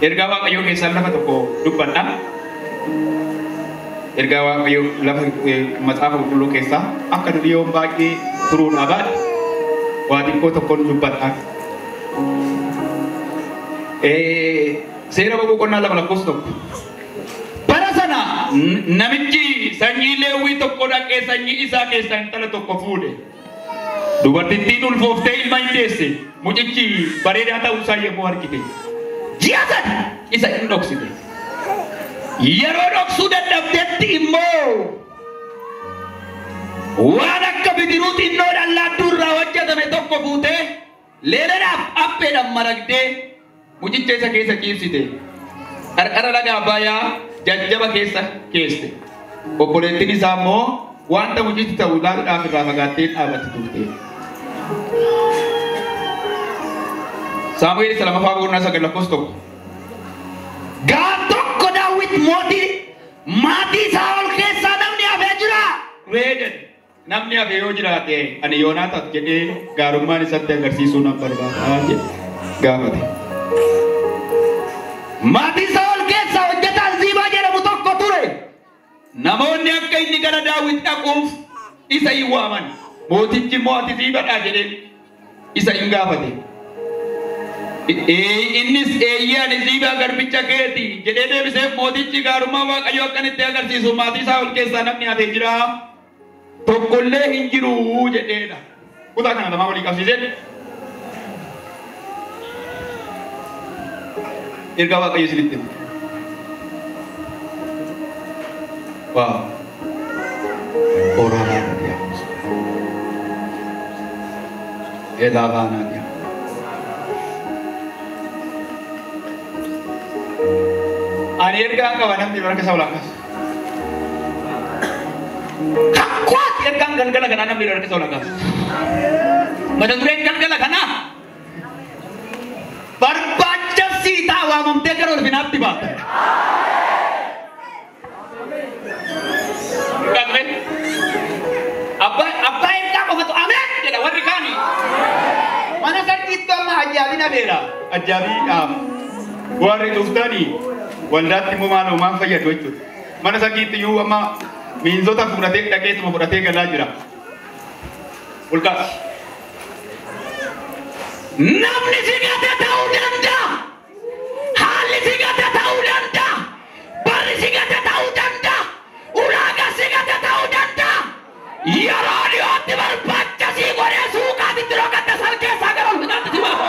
Erga Waaqayyo keessaa lafa tokko dubbadha. Erga Waaqayyo lafa macaafa qulqulluu keessaa akka duriyoon baay'ee turuun abaadha. Waa xiqqoo tokkoon dubbadha. Seera boqonnaa lama lakkoofsa tokko. Bara sana namichi sanyii Leewwii tokko dhaqee sanyii isaa keessaa intala tokko fuudhe. Dubartittiin ulfooftee ilma hin deesse. Mucichi bareedaa ta'uusaa yommuu argite. Jiatan isa hin dhoksite. Yeroo dhoksuu dadhabdetti immoo waan akka bidiruu xinnoo dhallaadduu irraa hojjetame tokko fuutee leelanaaf apheedhaan maragdee mucicha isa keessa ciibsite. Qarqara laga Abbayyaa jajjaba keessa keesse. Obboleettiin isaa immoo wanta mucichi ta'u ilaaluudhaaf irraa fagaattee dhaabatti turte. Saamu'eel isa lamaffaa boqonnaa 9 lakkoofsa tokko. Gaaf tokko Daawit mootii maatii Saa'ol keessaa namni hafee jira. Reeden namni hafee yoo jiraate ani Yoonaataan jedhee gaarummaan isatti agarsiisuu nan barbaada jedhe gaafate. Maatii Saa'ol keessaa hojjetaan Ziibaa jedhamu tokko ture. Namoonni akka inni gara Daawit dhaquuf isa hin waaman. Mootichi immoo ati Ziibaadhaa jedhee isa hin gaafate. Innis eeyyaan Ziibaa garbicha keeti jedhee deebiseef mootichi gaarummaa Waaqayyoo akkanitti agarsiisu maatii Saa'ol keessaa namni hafee jira tokkollee hin jiru jedheedha. Kutaa kana lamaa walii qabsiisee ergaa Waaqayyoo isinitti hima. Waaw. Oraanaa diyamus. Edaabaanaa diyamus. Ani ergaan qaba namni baraka isaa walakkaas. Kakkuwaat ergaan galgala kanaa namni baraka isaa walakkaas. Mata dureen galgala kanaa barbaacha siitaa waamamtee gara ulfinaatti baata. Abbaa ergaa qofatu ameen jedha warri kaanii. Mana sarkiitti amma ajaa'iba beera. Ajaa'ibaadhaaf warri dhuftanii. Waldaatti immoo maaloo maan fayyadu jechuudha. Mana sarkiitti iyyuu amma miinzota fudhatee dhaqeetuma fudhatee galaa jira. Olkaas. Namni si gate ta'uu danda'a. Haalli si gate ta'uu danda'a. Barri si gate ta'uu danda'a. Ulaagaa si gate ta'uu danda'a. Yeroo dhiyootti barbaacha si godhee suuqaatitti rogatta salkeessaa gara olfinaatti si baafa.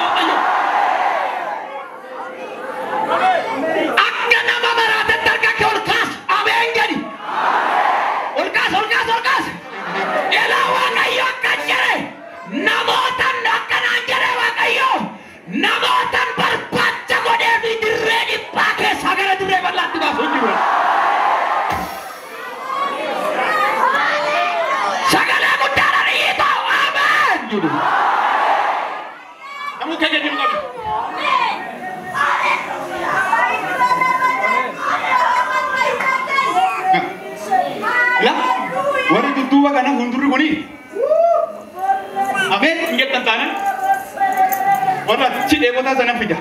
Namotan barbaacha godhee fi dirree dhibbaa keessaa gara dirree bal'aatti baasuun jiru. Sagalee guddaadhaan hiitoo ameen jedhu. Namuu keenya jiru qabu. Warri dudduuba kana hundurri kuni ameen hin jettan taanaan warra cidhee qotaa sana fida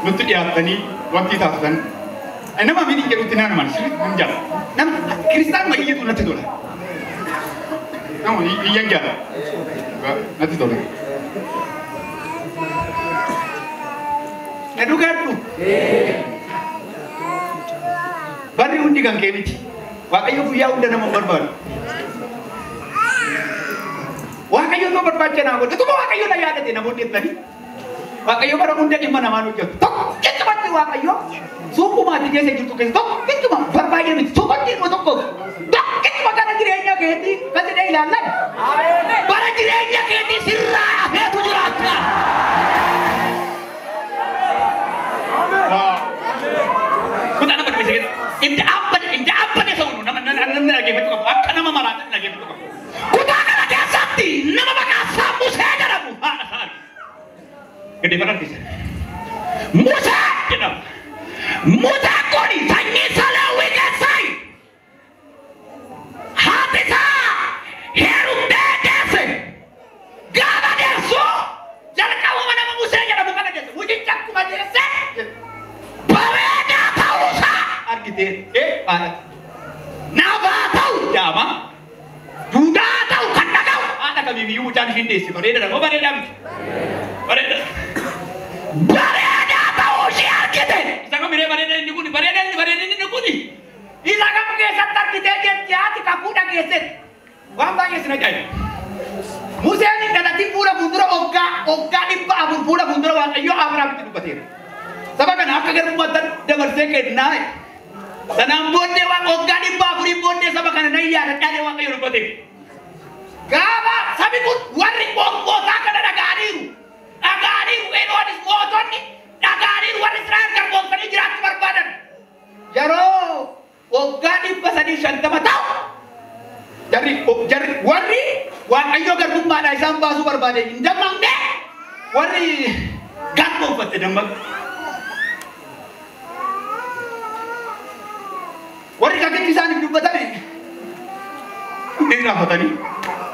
nutti dhiyaatanii wanti taasisan nama miidhi jedhutti naan maal sirriitti hin jaala nama kiristaan ma'iyyatu natti tola nama iyyan jaala natti tola na dhugaadhu barri hundi kan kee miti Waaqayyo guyyaa hunda nama barbaadu Waaqayyo to barbaacha naa godhe tuma Waaqayyo na yaadate namoonni ettanii Waaqayyo bara hunda dhimma namaan hojjetu tokkichumatti Waaqayyo suuqumaatti keessa jirtu keessa tokkichuma barbaadee miti tokkotti dhimma tokko tokkichuma kana jireenya keetii kan jedhee ilaallan bara jireenya keetii sirraa hafeetu jiraata. Kun ana barbaachisaa keessa inda abbane ta'uu nama dhaggeeffatu qabu akka nama maraatti dhaggeeffatu qabu. Kutaa kana keessatti nama gede banget bisa. Musa jedhama. Musa kuni sanyii Salaawwi keessaa haati isaa heerumtee deesse. Gaafa deessu jalqabuma nama Musee jedhamu kana deesse. Mucicha akkuma deesse bareedaa ta'uusaa argitee naafaa ta'u jaama. Duudhaa ta'u kan dhaga'u haadha kamiifiyyuu mucaan ishiin deesse bareedaadha moo bareedaa miti? Bareeda. Bareedaa ta'uu ishee argite. Isa kam miree bareeda inni kuni bareeda inni kuni. Isa kam keessatti argitee jetti haati kakuu dhageessetti. Waan baay'ee sin ajaa'iba. Museen dhalatii fuula fuuldura waggaa dhibba afur fuula fuuldura Waaqayyoo Abrahaamitti dubbateera. Saba kana akka garbummaatti dabarsee kennaa. Sanaan booddee waggaa dhibba afurii booddee saba kana nan yaadadhaa Waaqayyo dubbateera. Gaafa sabi kun warri mootaa kana dhaga'aniiru. Dhaga'aniiru Eeloonis mootonni dhaga'aniiru warri Israa'el garboomsanii jiraachuu barbaadan. Yeroo waggaa 350 ta'u jarri warri Waaqayyo garbummaadhaa isaan baasuu barbaade hin dammaqne warri garboomfatte dammaqe. Warri kakitti isaaniif dubbatame ni raafatanii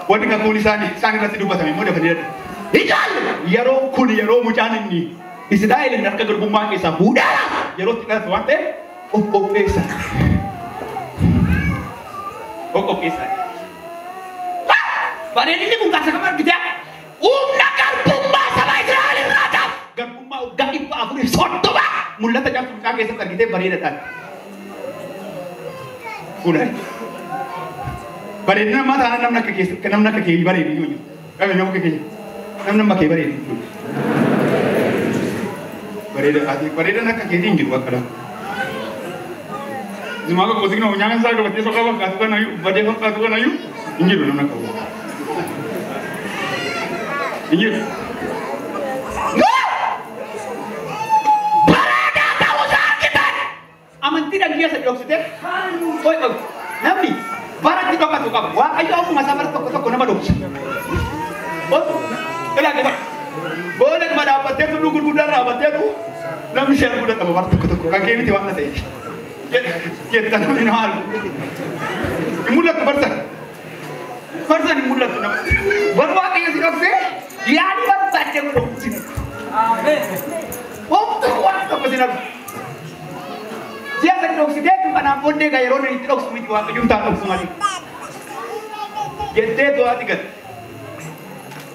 warri kakuun isaanii isaan irratti dubbatame immoo dafanii jedhu. Ijaan yeroo kun yeroo mucaan inni Israa'el harka garbummaa keessaa fuudhaa yeroo itti dhalatu waan ta'eef of qopheessa. Of qopheessa. Bareedinni kun kaasa kam argite? Humna garbummaa saba Israa'el irraa ta'a. Garbummaa waggaa 430 mul'ata jaartuu mucaa keessatti argitee bareedaadhaan. Udah. Bareedina nama taana namna akka kee bareedu iyyuu. Qabe nama kee. Namna kee bareedu. Bareeda akka kee hin jiru akkala. Zuma ko kosigno nyanga sa ko batte so ka ka tu kana yu bade ko ka tu kana yu hin jiru namna ka. Hin jiru. Bareeda ta'uu isaa amantii dangiya sa dhoksite. Oi namni baratti dhokatu qaba. Waaqayyo akkuma safar tokko nama dhoksa. Ilaa gaba. Boole ma dhaabbattee tu gurguddaan dhaabbattee tu namni shee guddaa qaba bar tokko kan kee miti waan ta'e. Keetta namni nama argu. Mul'atu barsa. Barsa ni mul'atu nama. Bar waaqayyo si dhoksee yaadi barbaadde mu dhoksi. Amen. Wontu waan tokko si nargu. Siapa yang dok siapa yang mana pun dia gaya roda itu dok semua itu apa jumpa dok semua ni. Gente tu hati kan.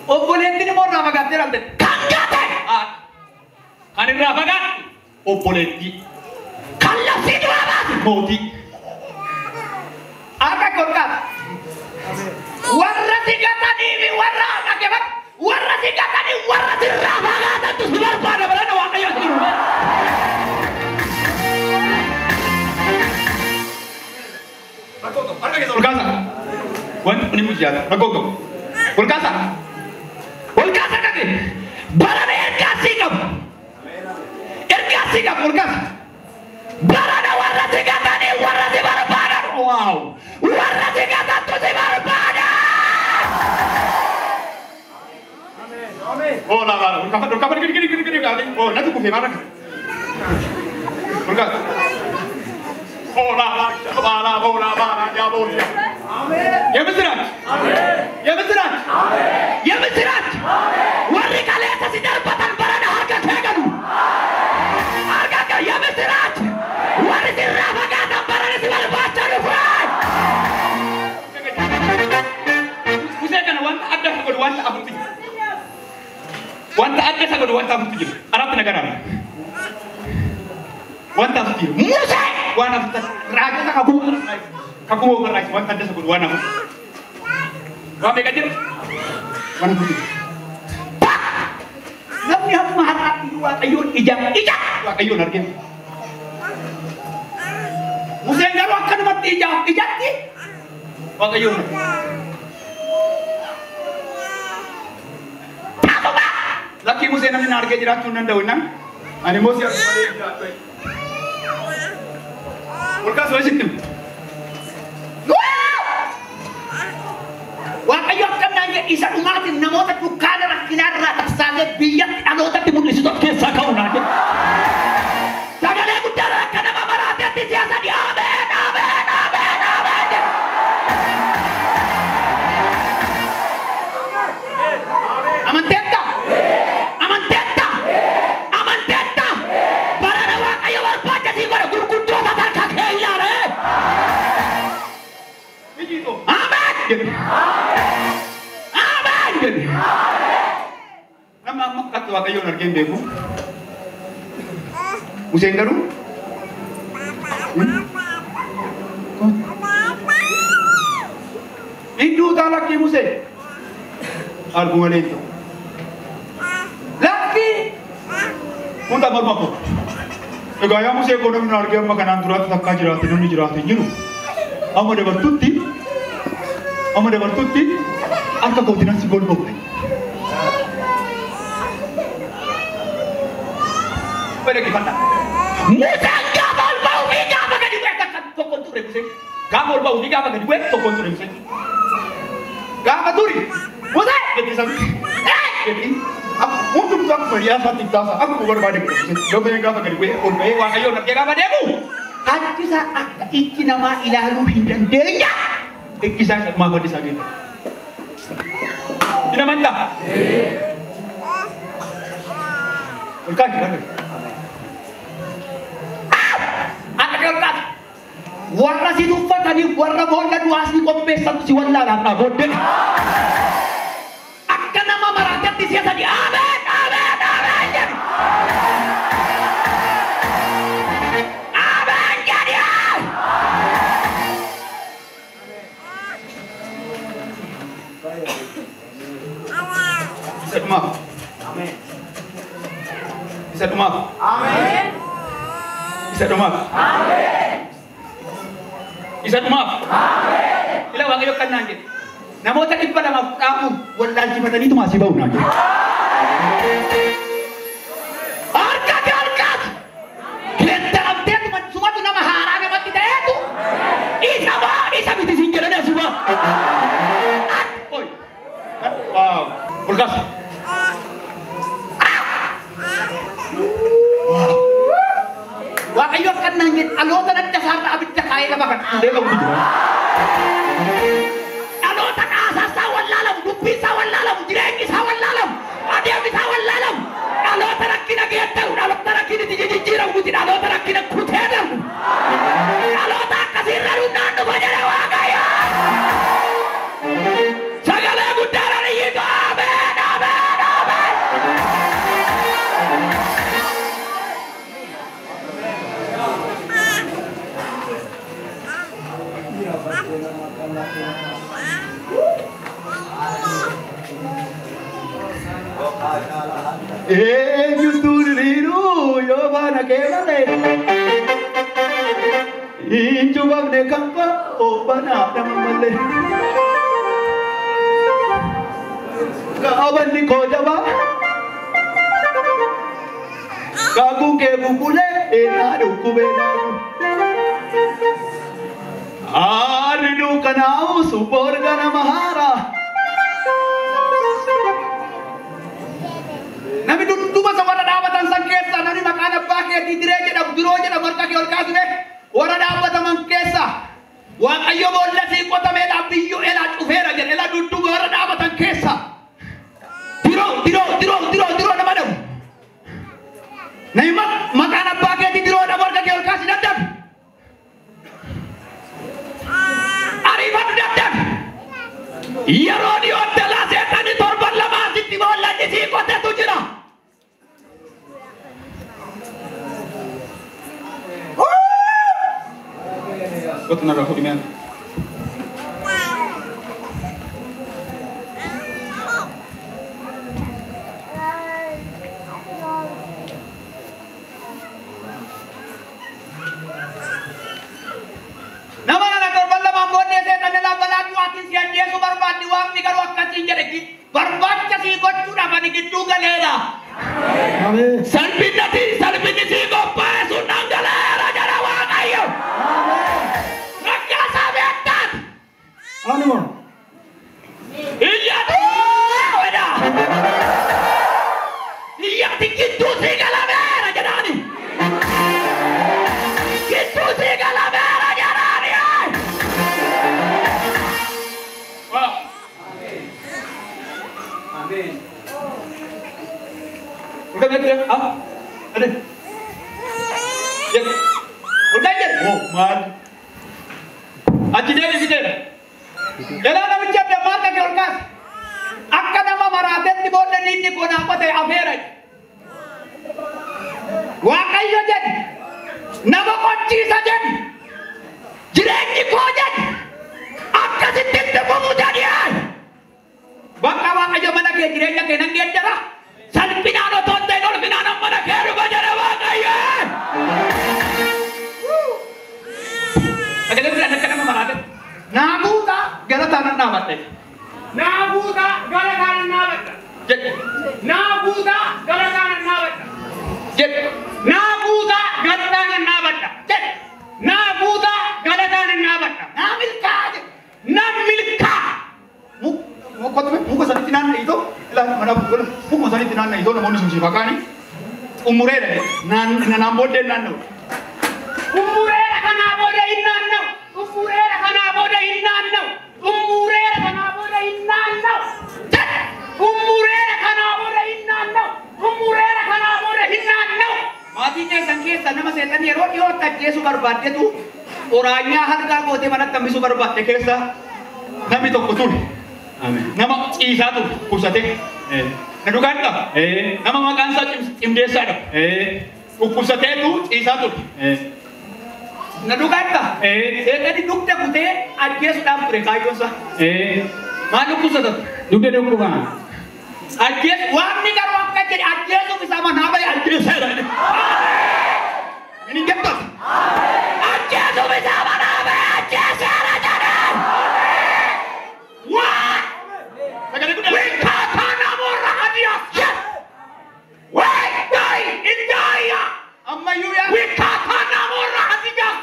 Oh boleh ni mau nama kata orang tu. Kangkate. Kan ini apa kan? Oh boleh ni. Kalau situ apa? Modi. Apa korban? Warra tiga tadi, warra apa kebat? Warra tiga tadi, warra tiga apa kata tu sebar pada berada waktu yang itu. Ragogo, apa kita ulkasa? Wan ini mujian, ragogo. Ulkasa kaki. Barang ergasi kap, ulkasa. Barang warna tiga tadi, warna di barat. Wow, warna tiga tadi di barat. Amin. Oh lah, ulkasa gini kali. Oh nanti kufi mana? Ulkasa. Bola, ya bola. Amin. Ya betul. Amin. Ya betul. Amin. Ya betul. Amin. Warri kalian sedang batang barang harga tegalu. Harga ya betul. Warri dirah bagatan barang sedang baca rufai. Bisa kan wanta ada sama wanta abu tujuh. Wanta ada sama wanta abu tujuh. Arab negara. Wanta abu tujuh. Musa. Wana raja tak kaku mau keras wan tanda sebut wana rapi kecil wana putih namni ham maharat dua ayun ijak dua ayun harga musim garu akan mati ijak ti wak ayun apa ba laki musim namni harga jirat tunan daunan ani musim Ulkas wajib tu. Waaqayyo akan nanya isa umatin namota tu kadar kinar rata sangat biyak anota timur jadi. Nama makat wakayo nargen beku. Musen garu. Itu talak ki musen. Argumen itu. Laki. Punta marmaku. Gaya musen kono nargen makanan turat takka jirati nuni jirati nyinu. Amo de bertutti. Angka kau tidak sibuk bokeh. Pada kita. Musang gamal bau tiga makan di wek tak tokon tu rebusen. Gamal bau tiga makan di wek tokon tu rebusen. Gamal turi. Musang jadi sam. Jadi untuk tu aku melihat hati tasa aku berbalik rebusen. Jauh yang gamal makan di wek on wek wang ayo nak gamal demu. Hati sa iki nama ilahu hindan denya. Kisah sama di sana. Tidak mantap. Berkat kan? Anak-anak, warna si tufa tadi warna bola dua asli kompes satu si warna lama bodoh. Akan nama merakyat di sini tadi. Amin, amin, amin. Amin jadi. Bisa maaf. Amin. Bisa maaf. Amin. Bisa maaf. Amin. Bisa maaf. Amin. Bila wang kan nanti. Namo takit pada maaf kamu. Wallahi jibatan itu masih bau nanti. Arkat. Kita update semua tu nama haram yang kita itu. Isa biti singgir ada semua. Oi. Wow. Berkas. Wah, ayo kan nangit. Alota nak dasar abid cakay na makan. Hindi ka video. Alota ka asasa wallalam, gupisa wallalam, direki sa wallalam, adiami sa wallalam. Alota nak kinagiyata, alota nak kinitijijirang butin, alota nak kinagkutenang. Alota kasirarun na ano ba niya na wagaya? Sagala gudara na ito. Amen, amen, amen. Yuturiru yo bana kelale. Injubam ne kangka o bana namale. Kawan ni ko jaba. Kagu ke bukule enadu kubenadu. Ardu kanau suborgana mahara. Nabi duduk masa wara dapatan sangkesa nani makana pakai di direje da duroje da marka ke orkasme wara dapatan mangkesa wa ayo bolla si kota mela biyo ela ufera gen ela duduk wara dapatan kesa tiro na madam nai makana pakai di diro da marka ke orkasme datang arifat datang iya rodi hotel setan di torban lama siti bolla di si kota tujira. Kau nak aku di mana? Nama anak korban lama bodoh setan dalam baladu akin sian dia subarban diwang ni karuak kacing jadi barban kasi kot sudah pani gitu galera. Amin. Salpin si gopa sunang galera jarawang ayo. Ano mo? Iya wala. Iya tikitu si Calavera janani. Kitu si Calavera janani. Wah. Amin. Udah ada. Ada. Ya. Udah ada. Oh, man. Aji dia. Jalan mencap dia mata ke orkas. Akan waaqayyo mana kee jireenya kee nan geejjara. Salphinaan otoo hin ta'in ulfinaan mana kee dhufa jedha waaqayyo. Sagalee biraan akka nama maraate. Naabuuta galataan nan dhaabadhe. Naabuuta galataan nan dhaabadha. Jedhe. Naabuuta galataan nan dhaabadha. Jedhe. Naabuuta galataan nan dhaabadha. Jedhe. Naabuuta galataan nan dhaabadha. Naa milkaa jedhe. Nan milkaa. Muka sanitti naanna'e itoo ilaali mana mukuma sanitti naanna'e itoo namoonni sun siifaa kaanii ummureedha naan booddee naanna'u. Ummureera kanaa booda hin naanna'u. Ummureera kanaa booda hin naanna'u. Ummureera kanaa booda hin naanna'u. Ummureera kanaa booda hin naanna'u. Ummureera kanaa booda hin naanna'u. Maatiin keessan keessa nama seetan yeroo dhiyootti ajjeesuu barbaaddetu oraanyaa harkaa gootee manatti hambisuu barbaadde keessa namni tokko ture. Nama ciisaa ture kubsatee. Na dhugaan qaba. Nama maqaan isaa cimdeessaadha. Dhukkubsateetu ciisaa ture. Na dhugaan qaba. Seetanii dugda kutee ajjeesuudhaaf ture kaayyoon isaa. Maal dhukkubsata ture? Dugda dhukkubaa. Ajjeesu waaqni garuu akka jedhe ajjeesuuf isaa manaa bahe ajjeeseera. Inni jettoota. Ajjeesuuf isaa manaa bahe ajjeeseera jedhe. Waan. Sagalee guddaa. Wikkaataa namoota adiyaas. Waayitaay indaaya. Ammayyuu yaa. Wikkaataa namoota adiyaas.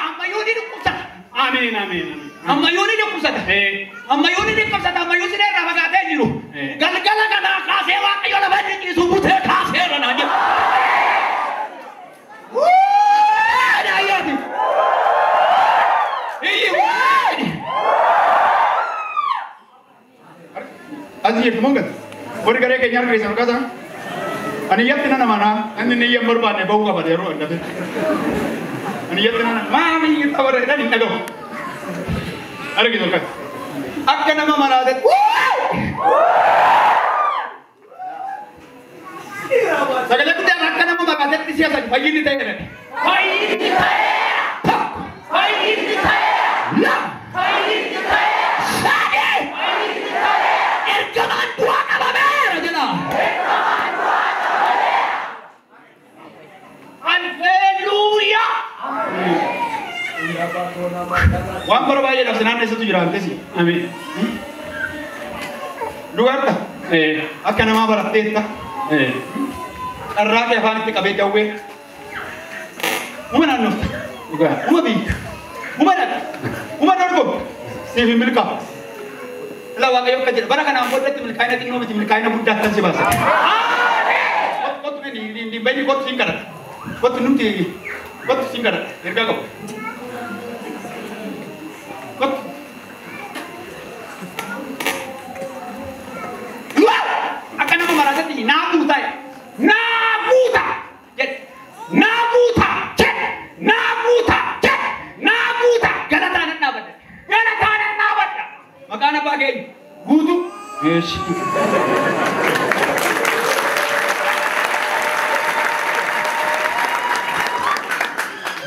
Ammayyuu ni dhukkubsata. Amiin amiin. Ammayyuu ni dhukkubsata. Ammayyuu ni dhukkubsata. Ammayyuu si dheeraa fagaatee jiru. Galgala kanaa kaasee waaqayyo lafa inni ciisu butee kaaseera naa jedhu. Daayyaati. Iyyi waadi. Asii jettu mongatu. Warri garee keenya harka keessan kaasan. Ani yatti nana manaa namni inni iyyan barbaanne bahuu qaba yeroo addate. Ani yatti nana maami itti warra jedhan hin dhagahu. Argi tolkan. Akka nama manaate. Sagalee guddaan akka nama maraatetti siyaasa fayyinni ta'eera. Fayyinni ta'eera. Fayyinni ta'eera. Fayyinni ta'eera. Sadii. Fayyinni ta'eera. Ergamaan du'aa qabameera jedha. Ergamaan du'aa qabameera. Alleluuyaa. Waan bara baay'eedhaaf sinaan eessatu jiraatesi. Amiin. Dhugaadha. Akka namaa baratteetta. Dharraa kee afaanitti qabee jawwee. Uma naannofta. Dhugaa. Uma biyya. Uma dhaqa. Uma dorgomu. Siif hin milkaa'u. Ilaa waaqayyo akka jedha bara kanaan booddatti milkaa'ina xinnoo miti milkaa'ina guddaa kan si baasa. Kottu hin bayi kottu siin kadhata. Kottu numti kottu siin kadhata. Ergaa qabu. Kottu. Akka nama maraatatti naa buutaa. Naa buuta. Naa buuta. Naa buuta. Naa buuta. Galataan hin dhaabadde. Galataan hin dhaabadha. Maqaan abbaa keenya guutuu.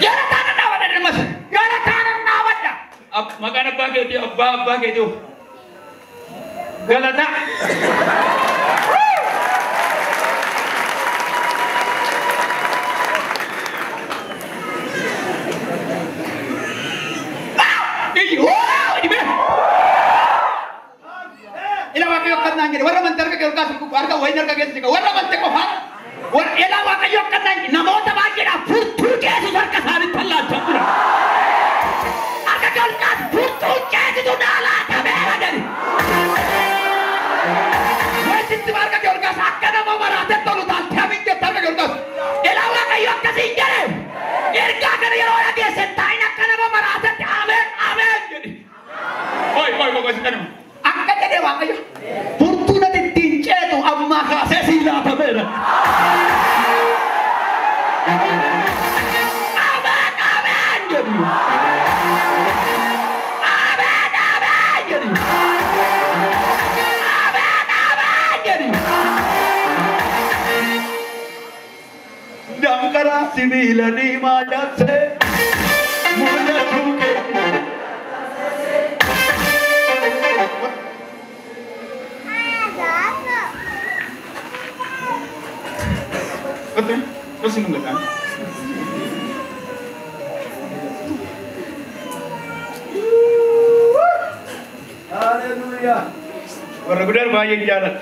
Galataan hin dhaabadha dhimmas. Galataan hin dhaabadha. Maqaan abbaa keetii abbaa keetii. Galataa. Ila waaqayyo akkanaan jedhe warra amantii harka kee olkaas harka wayini harka keessa jika warra amantii qofa warra ila waaqayyo akkanaan jedhe namoota baay'eedhaaf furtuu keessus harka isaanitti fallaachaa jira. Harka kee olkaas furtuu keessutu dhaalaatameera jedhe. Wayititti harka kee olkaas akka nama maraatee tolu taaltee amin jette harka kee olkaas. Ila waaqayyo akkasiin jedhe ergaa kana yeroo dhageesse taa'in akka nama maraatetti ameen ameen jedhe. Oi si kanuma. Akka jedhee waaqayyo furtuun ati ittiin ceetu ammaa kaasee siin laatameera. Ameen ameen jedhu. Ameen ameen jedhu. Ameen ameen jedhu. Dankara sibiila diimaa jaatsee mul'atu kee. Betul. Terus nunggu kan. Haleluya. Warna gudar banyak jalan.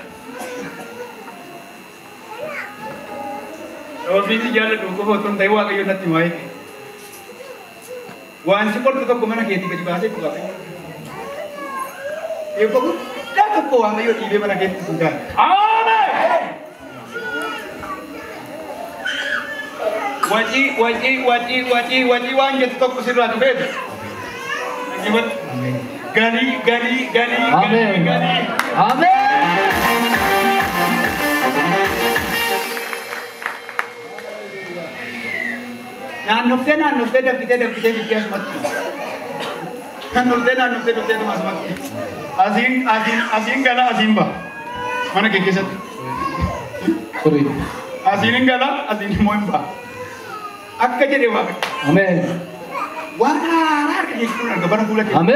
Kalau sini jalan dulu, kau tuh tahu apa yang nanti mai. Wan support tetap kemana kita tiba-tiba aja buka. Ya kau dah kau apa yang ibu mana kita sudah. Amen. Wajib wan kita tetap kusir lagi bed. Akibat gani. Amin. Amin. Nufte dah kita bikin mati. Nufte mas mati. Asin gala asin ba. Mana kekisat? Sorry. Asin gala asin moimba. Akka jadi wak. Amin. Wah, kerja sekolah gabar pula. Amin.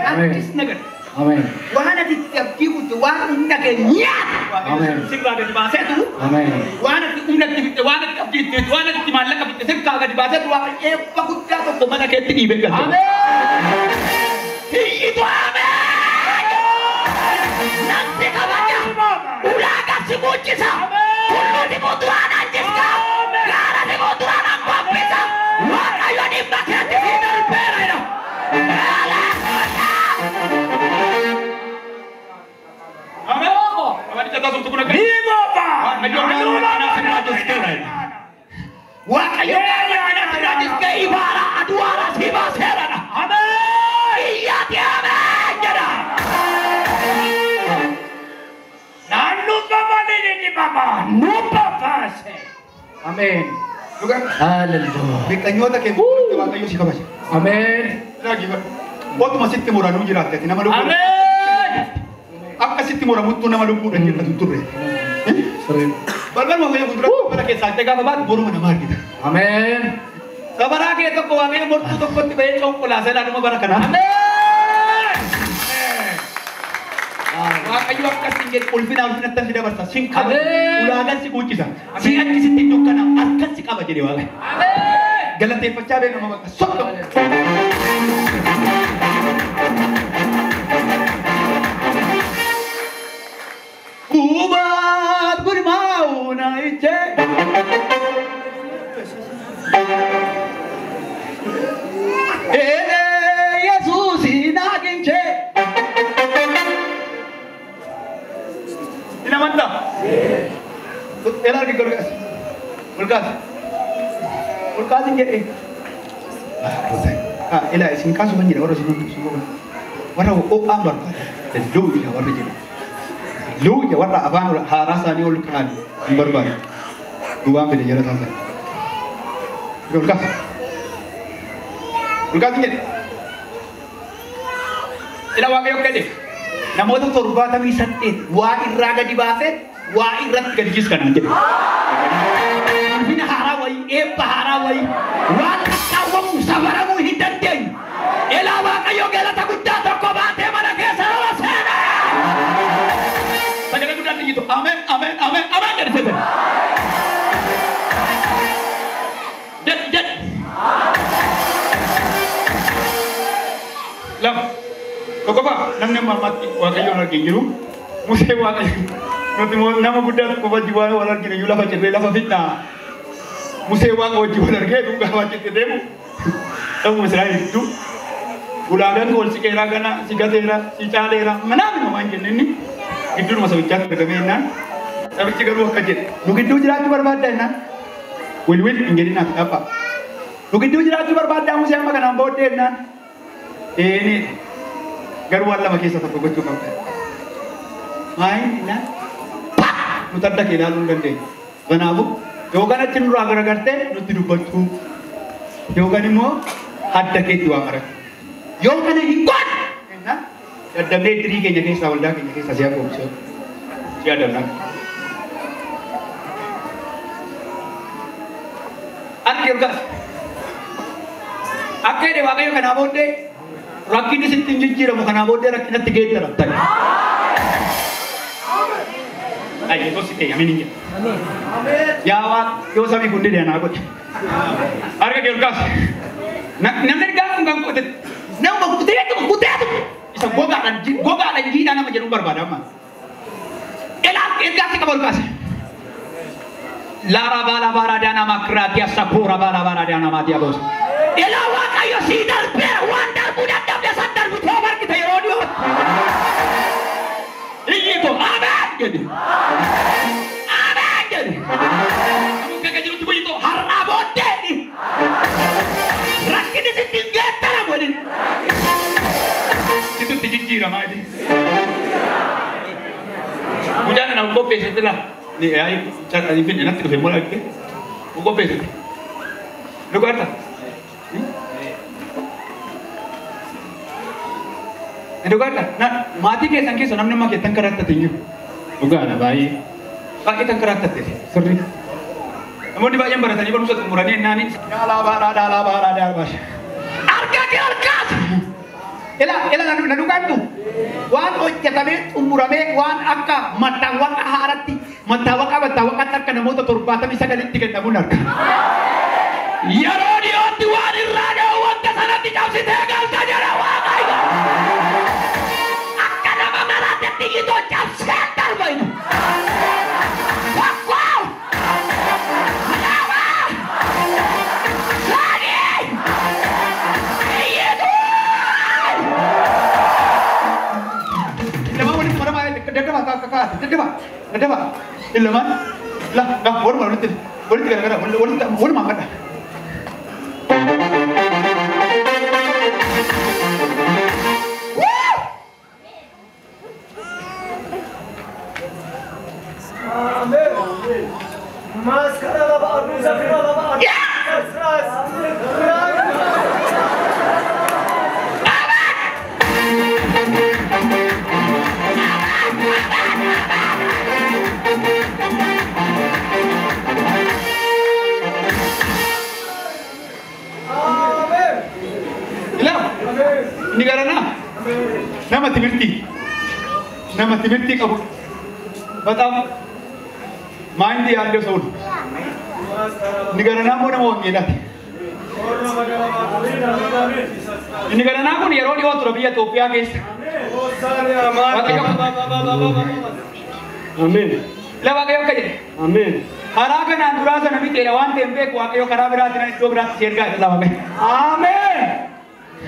Artis nagar. Amin. Wahana di tiap kibu tu wahana undak nyat. Amin. Singla di bahasa tu. Amin. Wahana di undak di wahana di malak di singla di bahasa tu wahana pakut ka tu mana ke ti ibe kan. Amin. Itu amin. Nanti kawannya ulaga si mujisa. Kulo di motuan anjis ka. Gara di motuan aku bisa. Wah ayo di bagian di final pera itu. Amin. Apa dicatat untuk gunakan? Viva pa. Wah kayo gratis ke ibara aduara si baserana. Amen. Iya tiada jada. Nanu papa ni papa. Nu papa se. Amin. Juga. Haleluya. Bekanyota ke tuwa kayo si kabas. Amin. Lagi ba. Waktu masih timur anu jirat ya, nama lu. Amen. Akka si timur mutu nama lu dan kita tutur. Sorry. Balban mau yang kuntura pada ke salte ka babat boru mana mar kita. Amin. Sabara ke to ko ame mortu to ko tibe chong ko la sela no barakana. Amen. Wah kayu akka singgit ulfina tan tidak bersa sing ka. Amin. Ulagan si kucisa. Si anki si tinduk kana akka si ka jadi wala. Amen. Galate pacabe no mabaka sotto. Ubat bermau naik Ele Yesus inaging ce Ina mantap Ela lagi Kulkas ini ela isin kasu banjir orang sini semua warna ambar dan lu ya warna jadi lu ya warna abang harasa ni ul kan berbar dua ambil jalan santai kulkas ini ela wakai oke deh namo tu turba tapi satit wa iraga di baset wa irat gadis kan aja ini harawai harawai wa kawang sabaramu hidan deh ela wakai oke la takut jatuh kau bate mana kesalahan sana Tanya udah gitu. Amin. Dari situ. Jet. Lam. Kok apa? Namanya mamati wakayo lagi jiru. Muse wakayo. Nanti mau nama budak ko bajiwa wala gini yula baca bela fitna. Muse wakayo jiwa lagi tu gak baca demo. Tahu masalah itu. Ulagan gol si kera kana si gatera si calera. Mana mau main ini? Itu masa ucap berkemenan, tapi jika ruah kajet, mungkin itu jelas berbeda na, wil menjadi nak apa? Mungkin itu jelas berbeda, mesti yang makan amboden na, ini garuan lah makisah satu baju kau kan, main na, mutar dah kira lalu gande, benabu, yoga na cenderung agar-agar teh, nuti baju, yoga ni mo, ada ketu agar, yoga na hikmat, na. Ada medri ke jadi sawalda ke jadi saja kau cakap, siapa nak? Akhir gas, akhir deh wakai kan abon deh, rakyat di sini jujur mau kan abon deh rakyat tiga itu rakyat. Ay, itu sih ya mininya. Ya wat, yo sami kundi dia nak. Harga kerkas. Namanya gang kau itu. Nama kau itu. Isa gua gak lagi nama jadi berbeda mah. Elak sih kabar kas. Lara bala dana makratia sakura bala dana matia bos. Elawa kayo sidar per wandar budak dia sadar butobar kita yorodio. Ini itu aman jadi. Aman jadi. Kamu kagak jadi tuh itu harabot deh. Rakyat di tinggal tanah boleh. Itu tinggi ramai ini. Hujan nak kopi setelah. Ni ay cara ni pun nak tu semua lagi. Kopi setelah. Lu kata? Itu kata, nah mati ke sangke sonam nama kita kerata tinggi. Bukan, baik. Pak kita kerata tadi, sering. Namun di bagian barat tadi baru satu murani nani. Dalam bas. Arkas. Ela nadukan tu. Wan ojatame umurame wan akka matawaka harati. Matawaka terkena motor turbata bisa kali tiga tabunar. Ya radio tuan irada wan kesana tidak usah tegal saja rawakai. Tinggi tu jam sekitar bayi. Wow. Kenapa? Lagi. Itu. Lama boleh mana mana kedua. Ilaman. Lah, boleh mana tu? Boleh tiga. Boleh makan. Maskara baba, Zafira baba. Ini karena nama Timirti kamu. Betul. Main di anda soal. Negara namu nama orang gila. Negara namu ni orang yang orang biar topia guys. Amin. Lepas kaya kaya. Amin. Harakan andurasa nabi terawan tempe kuat kaya karaberat dengan dua berat serga lepas kaya. Amin.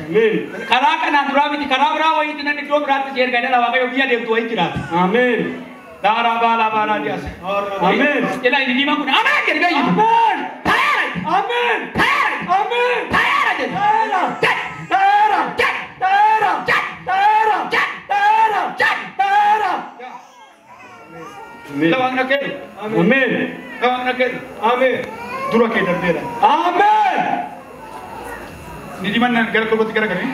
Amin. Harakan andurami karaberat itu dengan dua berat serga lepas kaya biar dia tuai kirat. Amin. Bala dia. Amin. Ialah ini lima guna. Amin. Jadi gaya. Amin. Amin. Amin. Lawang nakil. Amin. Lawang nakil. Amin. Dura ke darbera. Amin. Ini di mana negara kau tiga kali?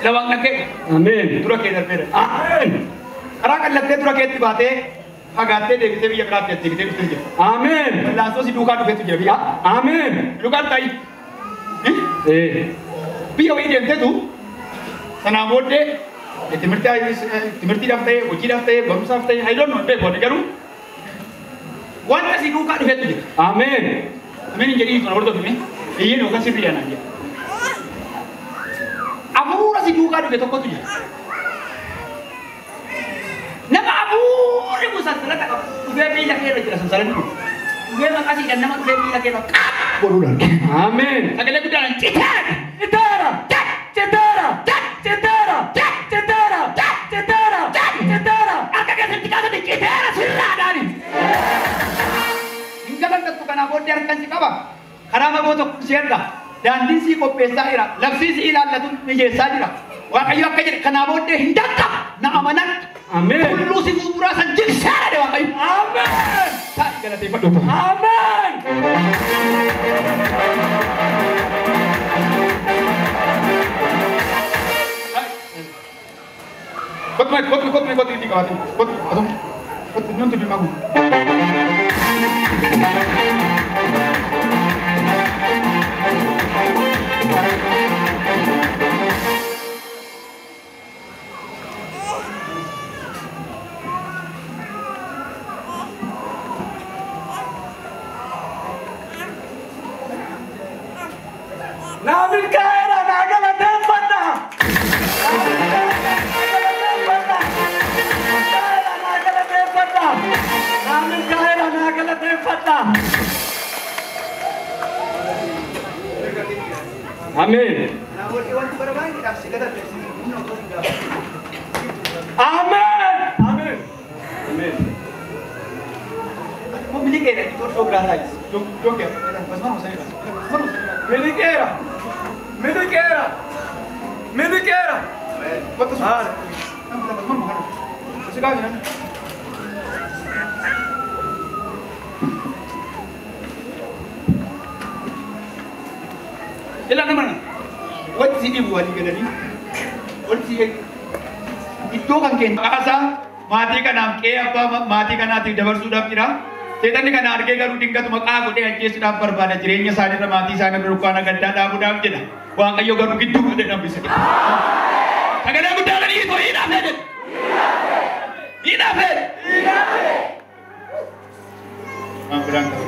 Lawang nakil. Amin. Dura ke darbera. Amin. Arakan latte dura ke tibate. Agate dekte biya berate dekte biya. Amin. Langsung si duka duka tu jadi ya. Amin. Luka tai. Biya ini ente tu. Sana mode. Timirti daftar, uji daftar, baru daftar. I don't know. Boleh karu. Wan kasih duka duka tu. Amin. Amin jadi itu orang tu ni. Ini duka sih dia nanti. Abu kasih duka duka tu kau tu. Nama Abu ribu sasaran tak kau. Gue pilih kira kira sasaran tu. Gue makasih dan nama gue pilih kira. Baru lagi. Amin. Sekali lagi dalam citar. Angkat ketika tu citar sudah dari. Hingga kan tentukan Abu diarkan si kawan. Karena Abu tu siapa? Dan di sini kau pesta ira. Laksi si ilan latu menjadi ira. Wakayu akajer kenapa dia hendak na amanat. Amin. Lu si kuburasan jingsara dia wakayu. Amin. Tak kena tiba dulu. Amin. Kot ini kawat. Kot nuntu di magu. Amin. Amin. Amin. Miliqueira, de todos os granais. Eu quero. Mas vamos aí, vamos. Miliqueira. Miliqueira. Miliqueira. Quantos vamos? Vamos. Você ganha, né? Ilan naman? What si Ibu Ali ganani? What si itu kan ken Asa maatii kanaaf qe'ee abbaa maatii kanaatiif dabarsuudhaaf jira. Seexanni kana argee garuu dingatu maqaa godhee ajjeesuudhaaf barbaada. Jireenya isaaniirra maatii isaanii dukkaana gaddaa dhaabuudhaaf jedha. Waaqayyo garuu gidduu godhee dhambisa. Sagalee guddaa dhanii itoo hin hafee jedhu. Hin hafee. Waan biraan qabu.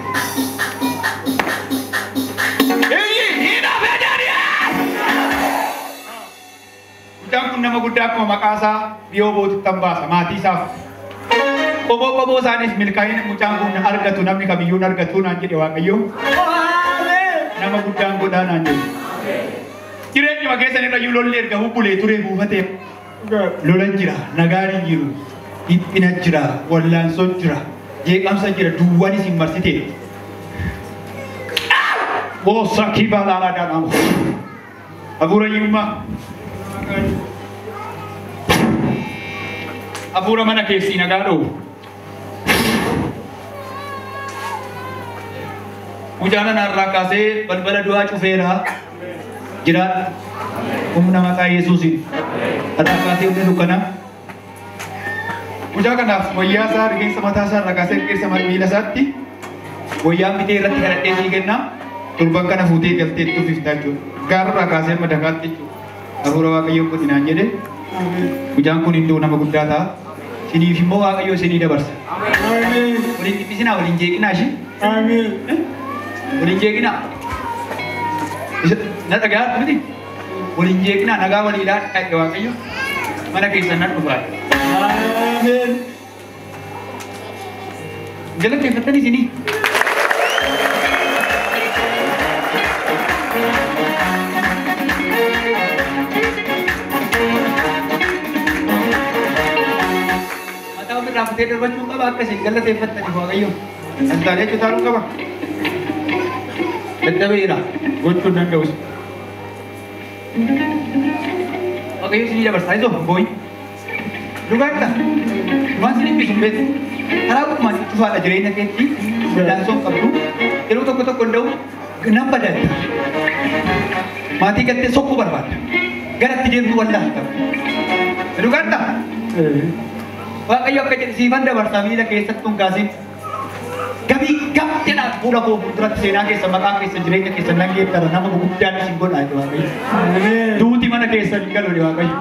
Hin hafee jaariyaa. Mucaan kun nama guddaa akkuma maqaa isaa dhiyoo bootutti hambaasa maatii isaaf. Qoboo isaanis milkaa'ina mucaan kun argatu namni kamiyyuu argatu naan jedhe Waaqayyo. Nama guddaan godhaa naan jedhe. Jireenyuma keessan irra lolli erga bubbulee ture buufatee lolan jira, nagaan hin jiru, dhiphina jira, wallaansoon jira, jeeqamsa jira, duwwaanis hin marsitee. Boossa kibaa laalaa dhaadhamu. Hafuura hiyyummaa. Hafuura mana keessii nagaa dhowu. Mucaan narraa kaasee balbala du'aa cufeera. Jiraadha. Humna maqaa Yesuusiin. Irraa kaasee humna dukkana. Mucaa kanaaf wayyaa isaa rifeensa mataa isaa irraa kaasee rifeensa miila isaatti wayyaan bitee irratti kadhadhee sii kenna. Torban kana fuutee galtee itti ufiftaa jechuudha. Gaarraa kaasee madakaatti jechuudha. Hafuura Waaqayyoo godhinaan jedhe. Mucaan kun iddoo nama guddaa ta'a. Siniif immoo Waaqayyoo isinii dabarsa. Waliin dhiphisinaa waliin jeeqinaa ishee. Waliin jeeqinaa. Na dhagayaa miti. Waliin jeeqinaa nagaa waliidhaa dhaqe Waaqayyo. Mana keessan nan dhufaa. Galateeffattan isinii. Rafatee darbachuu qaba akkasiin galateeffattani Waaqayyo. Antaalee cutaaluu qaba. Dadhabeera gochuu hin danda'us. Waaqayyo isinii dabarsaa isoo booyi. Dhugaadha. Waan isin dhibbisu beeku. Karaa guutumaan cufaadha jireenya keetti. Wal'aansoo qabdu. Yeroo tokko hunda'u nan badaadha. Maatii galtee sokkuu barbaadda. Garatti deemtu wallaalta. Dhugaadha. Waaqayyo akka jedhe siifan dabarsaa miila keessatti hin kaasin. Gabii gamtedhaan fuula koo fuulduratti seenaa keessa maqaa keessa jireenya keessa nan geeddara nama guguddaan isin godhaa jedhe Waaqayyo. Duuti mana keessa hin galu Waaqayyo.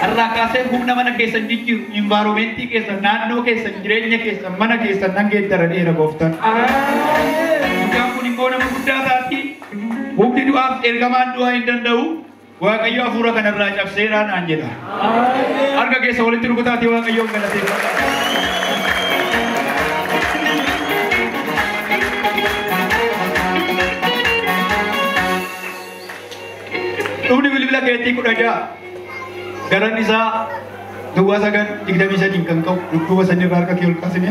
Har'aa kaasee humna mana keessa hin jijjiiru, environmentii keessa, naannoo keessa, jireenya keessa, mana keessa nan geeddara dheera gooftan. Mucaan kun immoo nama guddaa taati. Humni du'aaf ergamaan du'aa hin danda'u. Waaqayyo hafuura kanarraa cabseeraa naan jedha. Harka keessa walitti rukutaati Waaqayyoon galateeffata. Dhumni bilbila keetii 16 garan isaa duwwaa 9:23 kan ka'u dudduuba sanirraa harka kee ol kaasine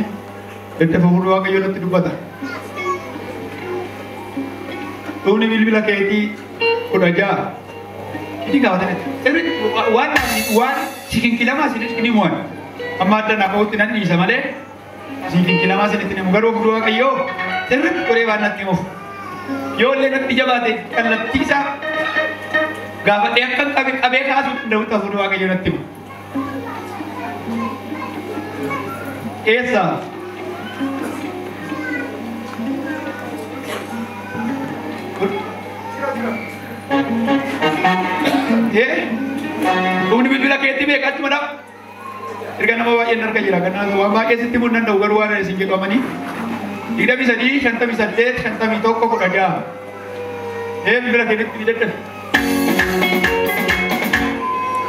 daddafa fuula Waaqayyoo natti dubbata. Dhumni bilbila keetii 16 ini kawasan waan sikinkilamaa sinitti ni mu'an amma adda naaf hawwatti nan dhiisa malee sikinkilamaa sinitti ni mu garuu fuula Waaqayyoo sirriitti qoree waan natti himuuf yoo illee natti jabaate kallattiisa gaafadhee akka qabee kaasuu danda'u ta'u fuula Waaqayyoo natti himu. Eessa? Humni bilbila keetti beekachuu madha. Erga nama baay'een arga jira. Kanaaf waan baay'ee sitti mun danda'u garuu waan isin jedhamanii. 23, 58, 51, 16. Bilbila keetti ni dadhabe.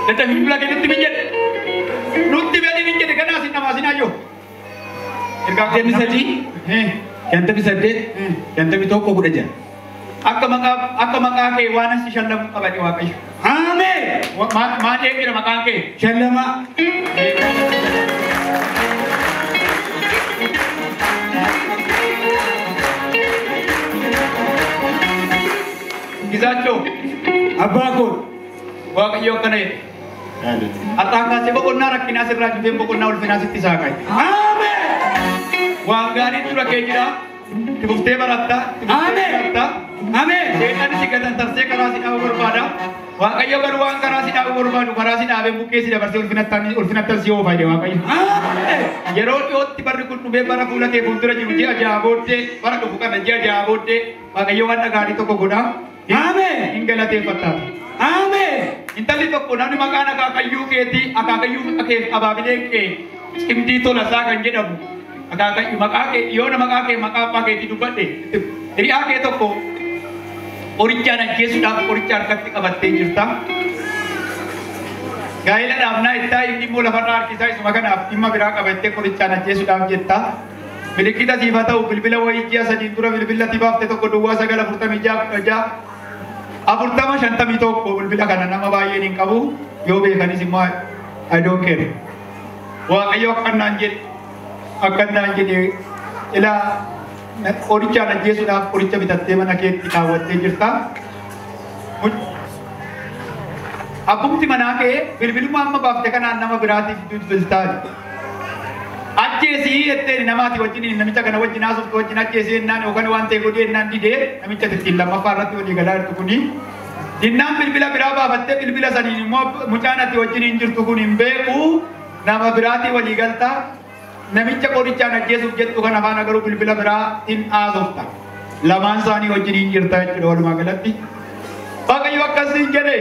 Dadhabe bilbila keetti ni jedhe. Nutti beelii ni jedhe kanaaf isin namaa isin hayyoo. Erga 23, Shantamii saddeet, shantamii tokko kudha ja'a. Akka maqaa kee waan si shallamu qabate Waaqayyo. Ameen. Maal eegina maqaan kee? Shallama. Gizaachoo. Abbaa koo. Waaqayyo akkana jedhe. Har'aa kaasee boqonnaa rakkinaa sirraa cufeen boqonnaa ulfinaa sitti isaa ka'e. Ameen. Waan gaariin dura kee jira. Tibuftee baratta. Ameen. Ameen. Seexanni si gatantarsee karaa si dhaabuu barbaada. Waaqayyo garuu waan karaa si dhaabuu barbaadu karaa si dhaabee bukkee si dabarsee ulfinattan si oofayde Waaqayyo. Ameen. Yeroo dhiyootti barri kun dhufee bara fuula kee fuuldura jiru ji'a ja'a booddee bara dhufu kana ji'a ja'a booddee Waaqayyo waan gaarii tokko godha. Ameen. Hin galateeffattaati. Ameen. Intalli tokko namni maqaan akaakayyuu keetii akaakayyuu kee abaabileen kee cimdii tolasaa kan jedhamu akaakayyuu maqaa kee yoona maqaa kee maqaa abbaa keetii dubbadhe hiriyaa kee tokko qorichaan ajjeesuudhaaf qoricha harkatti qabattee jirta. Gaa'ela dhaabnaa ittaa inni immoo lafarraa harkisaa isuma kanaaf dhimma biraa qabattee qorichaan ajjeesuudhaaf jetta. Milikkita siif haa ta'u bilbila wayii ji'a sadiin dura bilbila baafte tokko duwwaa 946 afurtama 51 bilbila kana nama baay'een hin qabu yoo beekanis immoo I don't care. Waaqayyo akkanaan jedhe ilaa qorichaan ajjeesuudhaaf qoricha bitattee mana keetti kaawwattee jirta. Abbumti manaa kee bilbiluma amma baafte kanaan nama biraatiif bilbiltaati. Ajjeesii jetteen namaati wajjin namicha kana wajjin haasoftu wajjin ajjeesii ennaan yookaan waan ta'e godhee ennaan didee namicha ittiin lammaffaa irratti walii galaa jirtu kuni. Dinnaan bilbila biraa baafattee bilbila saniin immoo mucaan ati wajjin hin jirtu kun hin beeku nama biraatii walii galta. Namicha qorichaan ajjeesuuf jettu kan afaan agaruu bilbila biraa hin haasofta. Lamaan isaanii wajjin hin jirta jechuudha walumaa galatti. Waaqayyo akkasiin jedhe.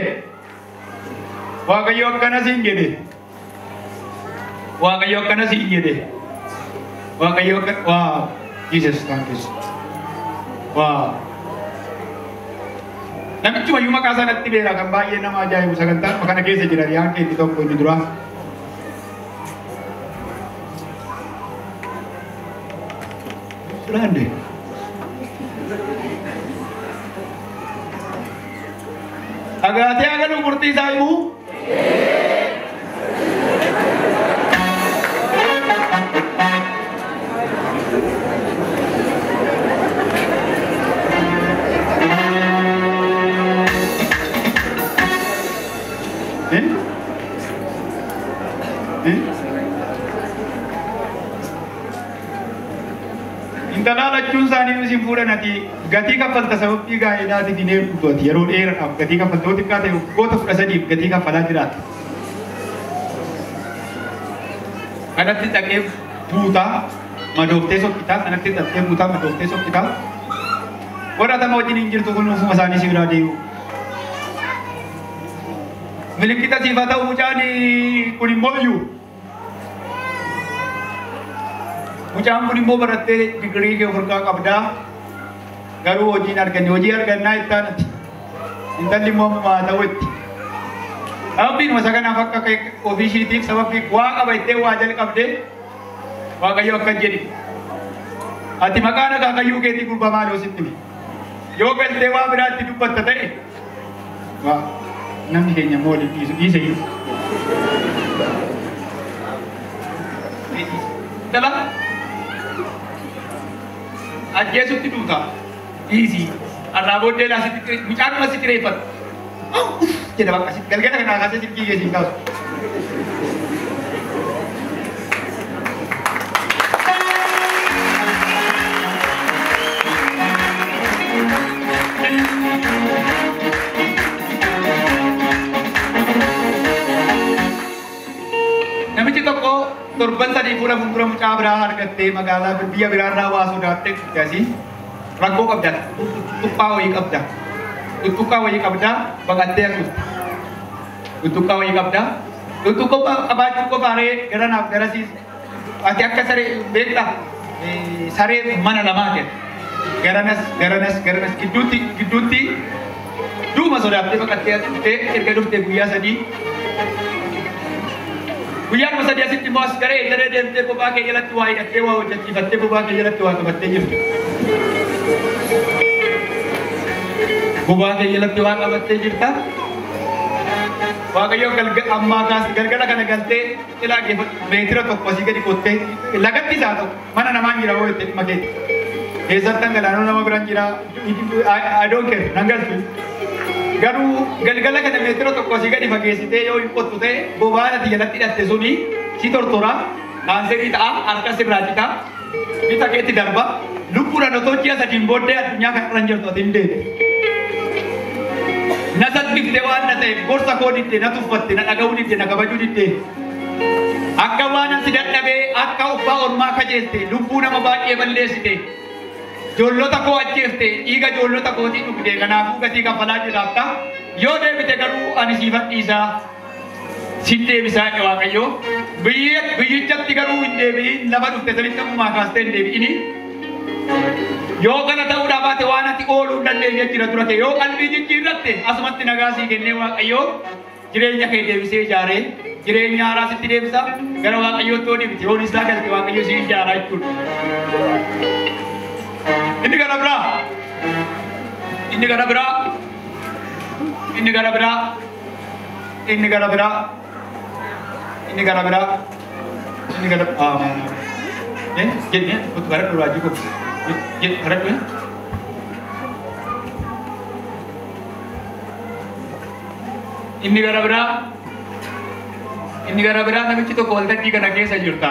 Waaqayyo akkanasiin jedhe. Waaqayyo akkanasiin jedhe. Waaqayyo wow Jesus thank you. Wow. Namichi wayyuu maqaa sanatti beera kan baay'ee nama ajaa'ibu sagantaan kana keessa jira yaan keetti tokko inni dura. Surande. Agaatee agaluu murtii isaa himuu. Intalaa lachuun isaanii isin fuudhan ati gatii kaffalta sababii gaa'elaatiif hin eegdutu ati yeroo dheeraadhaaf gatii kaffalta yoo xiqqaa ta'e waggoota 13 gatii kaffalaa jiraata. Kanatti dhaqee buutaa madooftee sokkitaa kanatti dhaqee buutaa madooftee sokkitaa godhatama wajjin hin jirtu kun ufuma isaanii si biraa deemu. Milikkita siif haa ta'u mucaan kun immoo iyyuu. Mucaan kun immoo barattee digirii kee ofirraa qabdaa. Garuu hojiin arganne hojii argannaa ittaan ati. Intalli immoo maa ta'u itti. Sababbiin masa kanaaf akka ofii ishiitiif sababbii waa qaba ittee waa jalqabdee Waaqayyo akkan jedhi. Ati maqaan akaakayyuu keetii gurbaa maaloo sitti himi. Yoo galtee waa biraatti dubbatta ta'e waa namni keenya immoo waliin dhiise iyyuu. Dala ajjeesutti duuta dhiisii arraa booddee laasitti mucaanuma si kireeffatu jedha bakka galgala kanaa kaasee silkii keessiin kaasu. Namichi tokko torban sadii fuula fuuldura mucaa biraa argattee magaalaa biyya biraarraa waa sodaattee asii rakkoo qabda. Tuttuqqaa wayii qabda baqattee akkutta. Tuttuqqaa wayii qabda. Tuttuqqoo qabaachuu qofaaree garanaaf garasiis ati akka saree beektaa saree mana lamaa jedha. Garanas gidduutti duuma sodaattee baqattee erga dhuftee guyyaa sadii Guyaan masa dia sitti mas kare jare demte bobaa kee jalatti waa hidhattee waa hojjechiifattee bobaa kee jalatti waa qabattee jirti. Bobaa kee jalatti waa qabattee jirta. Waaqayyo ammaa kaas galgala kana galtee ilaa meetira tokko asii gadi qottee lagatti isaa ta'u mana namaan jira hoo itti dhimma keetti. Keessatti galaanoo nama biraan jira adoon kee nan galtu. Garuu galgala kana meetira tokko asii gadi fageessitee yoo hin qottu ta'e bobaan ati jalatti hidhatte suni si tortora kaanserii ta'a harka sirraa cita bita keetti darba lubbuudhaan otoo ji'a sadiin booddee addunyaa kan irra hin jirtu ati hin deete. Na salphifte waan na ta'eef gorsa koo diddee na tuffatte na dhaga'uu diddee na kabajuu diddee akka waan asi dadhabee akka uffaa ormaa kajeelte lubbuu nama baay'ee balleessite ijoollota koo ajjeefte dhiiga ijoollota kootii dhugde kanaafuu gatii kaffalaa jiraafta yoo deebite garuu ani siifan dhiisaa sin deebisaa Waaqayyo biyyichatti garuu hin deebi'in lafa dhufte sanitti ammumaa kaastee hin deebi'ini. Yoo kana ta'uudhaa baate waan ati ooluu hin dandeenye jira dura kee yoo qalbii jijjiirratte asumatti nagaasii kennee Waaqayyo jireenya kee deebisee ijaaree jireenya haaraa sitti deebisa gara Waaqayyootti yoo deebite yoo isaa galte Waaqayyo si ijaaraa jechuudha. Inni gara biraa inni gara biraa inni gara biraa inni gara biraa inni gara biraa inni gara jadinya untuk barat dulu aja kok barat dulu ini gara-gara namichi tokko waltajjii kana keessa jirta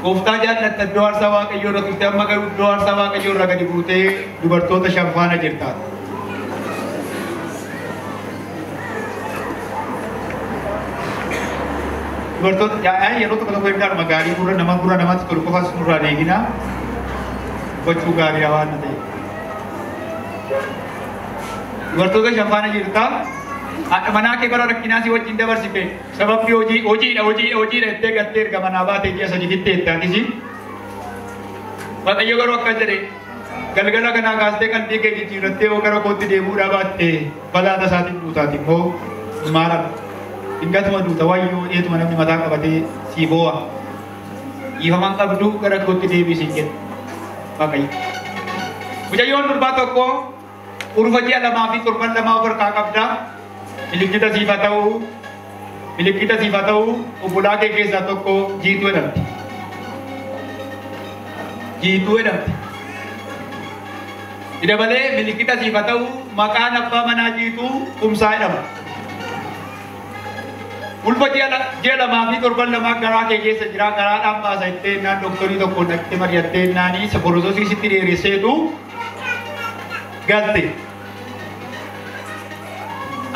gooftaa jaallatta iddoo aarsaa Waaqayyoo irra turte amma garuu iddoo aarsaa Waaqayyoo irra gadi buutee dubartoota shan faana jirta. Dubartoota yeroo tokko tokko ergaa gaarii gurra namatti tolu qofa nurraa eegina gochuu gaarii waan ta'e. Dubartoota shan faana jirta. Haadha manaa kee bara rakkinaa si wajjin dabarsite sababni hojiidha ittee gattee erga manaa baatee ji'a sadiitti eettaanis Waaqayyo garuu akkas jedhe galgala kanaa kaastee kan dhiigee jijjiirrattee yoo gara kootti deemuudhaa baatte balaata isaatiin duutaati immoo maalan dingatuma duuta wayyoo dheetuma namni mataa qabatee sii boo'a dhiifaman qabdu gara kootti deebisiin jedhe Waaqayyo. Mucayyoon durbaa tokko urfa ji'a lamaa fi torban lamaa of harkaa qabda. Milikita sifa tahu obbolaa kee keessaa tokko jiituu jedhamti. Jiituu jedhamti. Dabalee milikita sifa tahu maqaan abbaa manaa jiituu kumsaa jedhama. Ulfa ji'a lamaa fi torban lamaa garaa kee keessa jira garaadhaan baasa ittee naan doktorii tokko dhaqxee mari'attee naanii saborososii sitti dheeresseetu galte.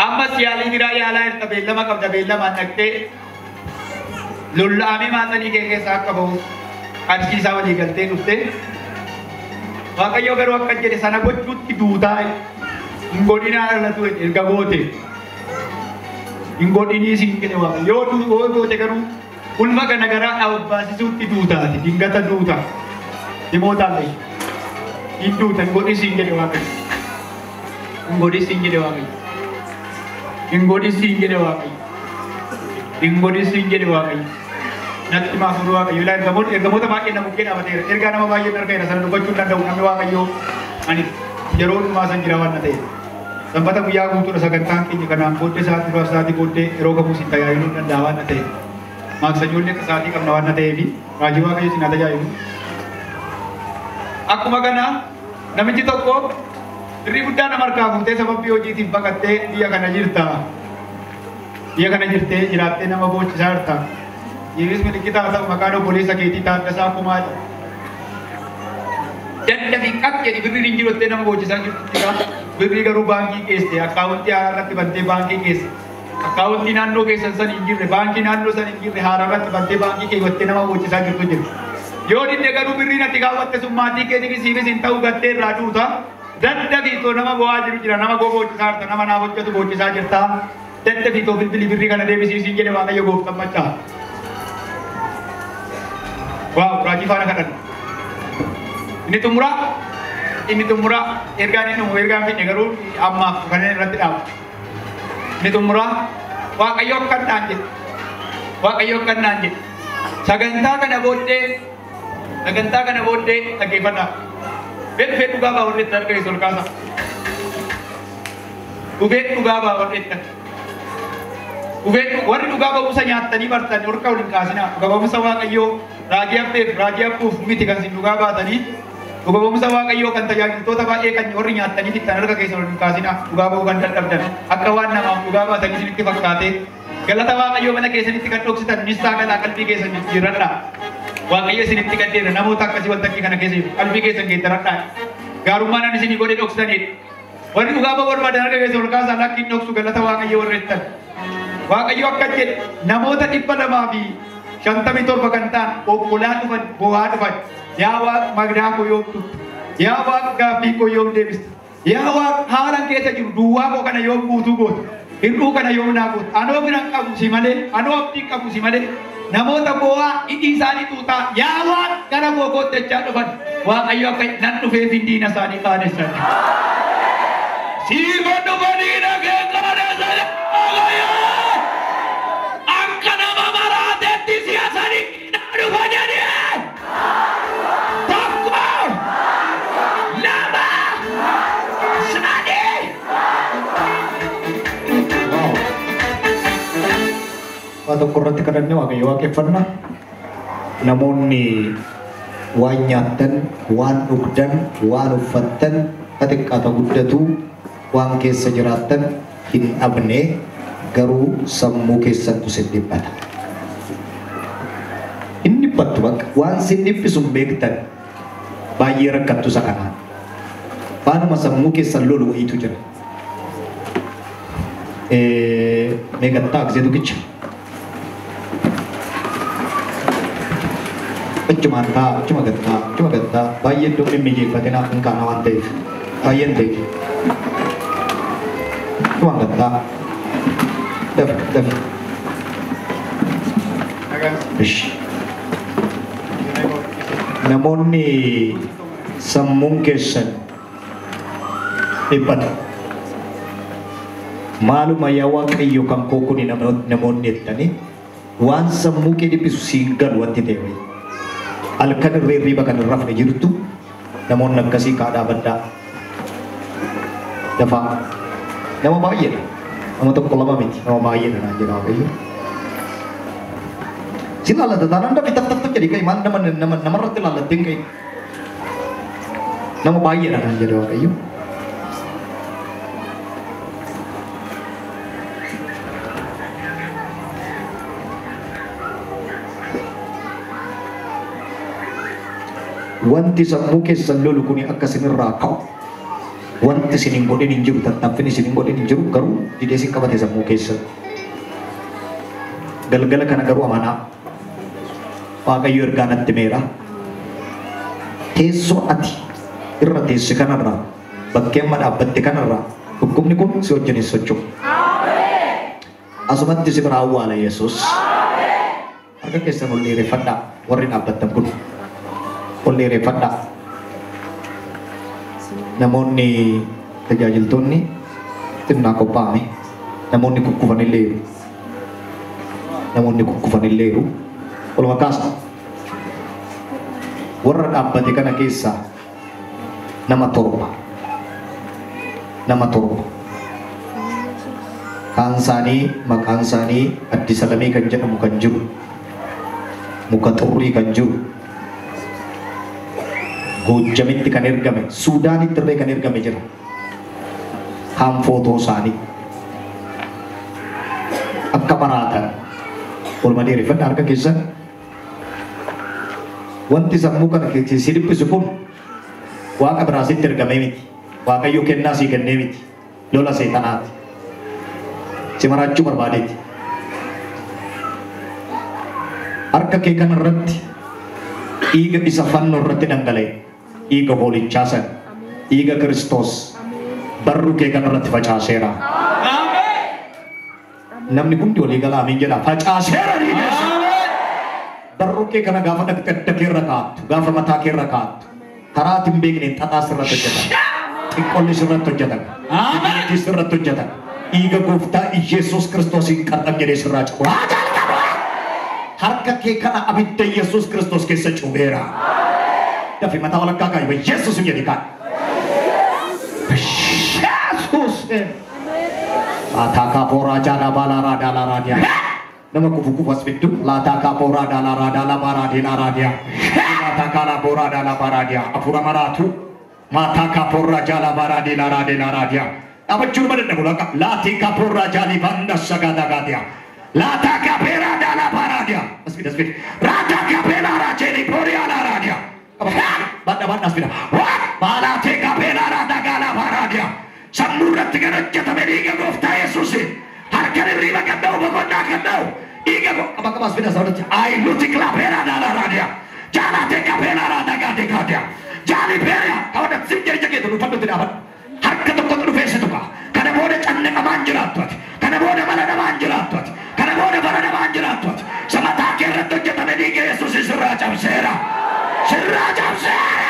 Amma siyaalii biraa yaalaa irra beellama qabda beellamaan dhaqxee lollaamee maaxanii kee keessaa akka bahu qarshii walii galtee dhufte Waaqayyo garuu akka jedhe sana gochuutti duutaa hin godhinaa dhalatu erga goote hin godhinii siin jedhe Waaqayyo yoo goote garuu ulfa kana garaa dhaabuu baasisuutti duutaati dingata duuta dhimootaan hin duuta hin godhi siin jedhe Waaqayyo hin godhi siin jedhe Waaqayyo. Ingodisiin jedhe Waaqayyo. Natti maafuru Waaqayyo. Ilaa ergamoota baay'ee nama bukkee dhaabateera. Ergaa nama baay'ee argeera sana dubbachuu hin danda'u namni Waaqayyo ani yeroo dhumaa san jira waan ta'e. Sanbata guyyaa guutuudha sagantaan keenya kanaan booddee sa'aatii duraaf sa'aatii booddee yeroo kamuu siin tajaajiluu hin danda'a waan ta'e. Maaksajoollee akka sa'aatii qabna waan ta'eef raajii Waaqayyo siin tajaajilu. Akkuma kana namichi tokko Irri guddaa nama harkaa fuutee sababii hojiitiif baqattee biyya kana jirta. Biyya kana jirtee jiraattee nama boochisaa jirta. Yesuus milikitaa ta'u maqaan obboleessa keetii Taaddasaa Kumaadha. Daddabii qab jedhi birriin hin jiruttee nama boochisaa jirtudha. Birrii garuu baankii keesse akkaawuntii haaraa irratti bantee baankii keesse. Akkaawuntii naannoo keessan san hin jirre baankii naannoo san hin jirre haaraa irratti bantee baankii keewwattee nama boochisaa jirtu jira. Yoo didde garuu birriin ati kaawwatte sun maatii keetiif siifis hin ta'u gattee irraa duuta. Daddabiitoo nama bo'aa jiru jira nama boochisaa jirta nama naaf hojjetu boochisaa jirta. Daddabiitoo bilbilii birrii kana deebisiisiin jedhe Waaqayyo gooftaan machaa. Waaw raajii faana kadhanna. Inni xumuraa ergaan inni dhumu ergaan finne garuu ammaaf kanneen irratti dhaabu. Inni xumuraa Waaqayyo akkanaan jedhe Waaqayyo kan naan jedhe. Sagantaa kana booddee dhaggeeffadhaa. Fedhe dhugaa baawwannetti harka keessa ol kaasa. Dhufee dhugaa baawwannetti. Warri dhugaa baawwusa nyaattanii bartan harka ol hin kaasinaa. Dhugaa baawwusa Waaqayyoo raajii abbuuf miti kan isin dhugaa baatanii. Dhugaa baawwusa Waaqayyoo kan tajaajiltoota baay'ee kan warri nyaattanii bittan harka keessa ol hin kaasinaa. Dhugaa baawwuu kan dadhabdan akka waan namaaf dhugaa baatanii isinitti fakkaatee. Galata Waaqayyoo mana keessanitti kan dhoksitan nissaa galaa qalbii keessan jijjiirradha. Waaqayyo isinitti gaddeera namoota akkasii waltajjii kana keessa qalbii keessan geeddaradha. Gaarummaan ani isinii godhe dhoksanidha. Warri dhugaa barbaadan harka keessa ol kaasaa lakkiin dhoksu galata Waaqayyo warreettan. Waaqayyo akka jedhe namoota 257 kan ta'an obbolaa dhufan boo'aa dhufan. Yaa Waaqa magdaa koo yoom dhuftu? Yaa Waaqa gaaffii koo yoom deebista? Yaa Waaqa haalan keessa jiru duwwaa koo kana yoom guutuu goota? Hirduu kana yoom naa goota? Anoo biran qabu si malee, anoo abdii qabu si malee. Namoota boo'aa hidhii isaanii tuutaa yaa Waaqa gara bookootti jechaa dhufan. Waaqayyo akka nan dhufee findiina isaanii qaanessan. Siifa dhufanii dhagee qaanessan. Akka nama maraateetti siyaasanii naa dhufa jedhee. Tokko lama sadii. Waa tokko irratti kadhannee Waaqayyo waaqeffannaa. Namoonni waan nyaattan, waan dhugdan, waan uffattan, xiqqaata guddatu waan keessa jiraattan hin dhabne garuu sammuu keessattu sin dhiphata. Hin dhiphattu bakka waan sin dhiphisu beektan baay'ee rakkattu isa kanaan. Waanuma sammuu keessan lolu wayiitu jira. Meeqattaa gisee tokkicha. Cuma gatta baay'ee iddoo dhimmijeeffate naaf hin kaana waan ta'eef baay'een ta'e cuma gatta dafi namoonni sammuun keessan dhiphata maaluma yaa Waaqayyo kan koo kuni namoonni jettanii waan sammuu kee dhiphisu siin galu wanti ta'e wayii. Alkan irree bakka irraa fudhee jirtu namoonni akkasii kaadhaa baddaa dafaa nama baay'eedha nama tokko lama miti nama baay'eedha naan jedha Waaqayyo. Si laallata taanaan dafii taf jedhi kai maal namarratti laallattee hin kai nama baay'eedha naan jedha Waaqayyo. Wanti sammuu keessan lolu kuni akka isinirraa ka'u wanti isin hin godhin hin jiru tattaaffin isin hin godhin hin jiru garuu didee isin qabate sammuu keessan galgala kana garuu amanaa Waaqayyo ergaa natti meera teessoo ati irra teesse kanarraa bakkee amma dhaabbatte kanarraa dhukkubni kun si wajjin hin socho'u asumatti si bira awwaala Yesuus harka keessan ol dheereffadhaa warri dhaabbattan kun ol dheereffadhaa. Namoonni tajaajiltoonni xinnaa qophaa'ame namoonni kukkufanilleeru olma kaasa warra dhaabbate kana keessaa nama torba kaan isaanii Addis Alamee kan jedhamu kan jiru muka xurrii kan jiru Gojjamitti kan ergame Suudaanitti illee kan ergame jira kaan footoo isaanii akka maraatan olma dheereffadha harka keessan wanti sammuu kana keessi si dhiphisu kun Waaqa biraasitti ergamee miti Waaqayyo kennaa sii kennee miti lola seexanaati si maraachuu barbaadeeti harka kee kana irratti dhiiga isa fannoo irratti dhangala'e dhiiga hoolichaa san dhiiga Kiristoos barru kee kana irratti facaaseera. Namni hundi walii gala amiin jedha facaaseera barru kee kana gaafa dhaqxadda kee irra kaattu gaafa mataa kee irra kaattu karaa ati hin beekne xaxaas irratti hojjetan xiqqollis irratti hojjetan ibidis irratti hojjetan dhiiga gooftaa Iyesuus Kiristoosiin qarqam jedhee sirraa ciqu harka kee kana abidda Yesuus Kiristoos keessa cuubeera. Dafii mataa walakkaa kaa'i Yesuus jedhi kan. Yesuus. Ataka pora jala balara dalara dia. Nama kufu pas pintu. Lataka pora dalara dala bara dilara dia. Lataka la pora dala bara dia. Apura maratu. Mataka pora jala bara dilara dia. Apa cuma ada mulaka. Latika pora jali banda sagada gadia. Lataka pera dala bara dia. Asbid. Rataka pera rajeli pori ala dia. Banda asbid. Malateka pera radagala bara dia. Samurrat dengan jatuh meniga gofta Yesusin. Harga riba kandau bagonda kandau. Iga go apa kemas bina saudara. Ai lutik la pera dala radia. Jala teka pera rada gade gade. Jali pera. Kau nak sim jadi jaga itu lupa tu tidak. Harga tu kau tu versi tu kah. Karena boleh canne kamanjurat tu. Karena boleh mana ada manjurat tu. Karena boleh mana ada manjurat tu. Sama takir tu jatuh meniga Yesusin serajam sera. Serajam sera.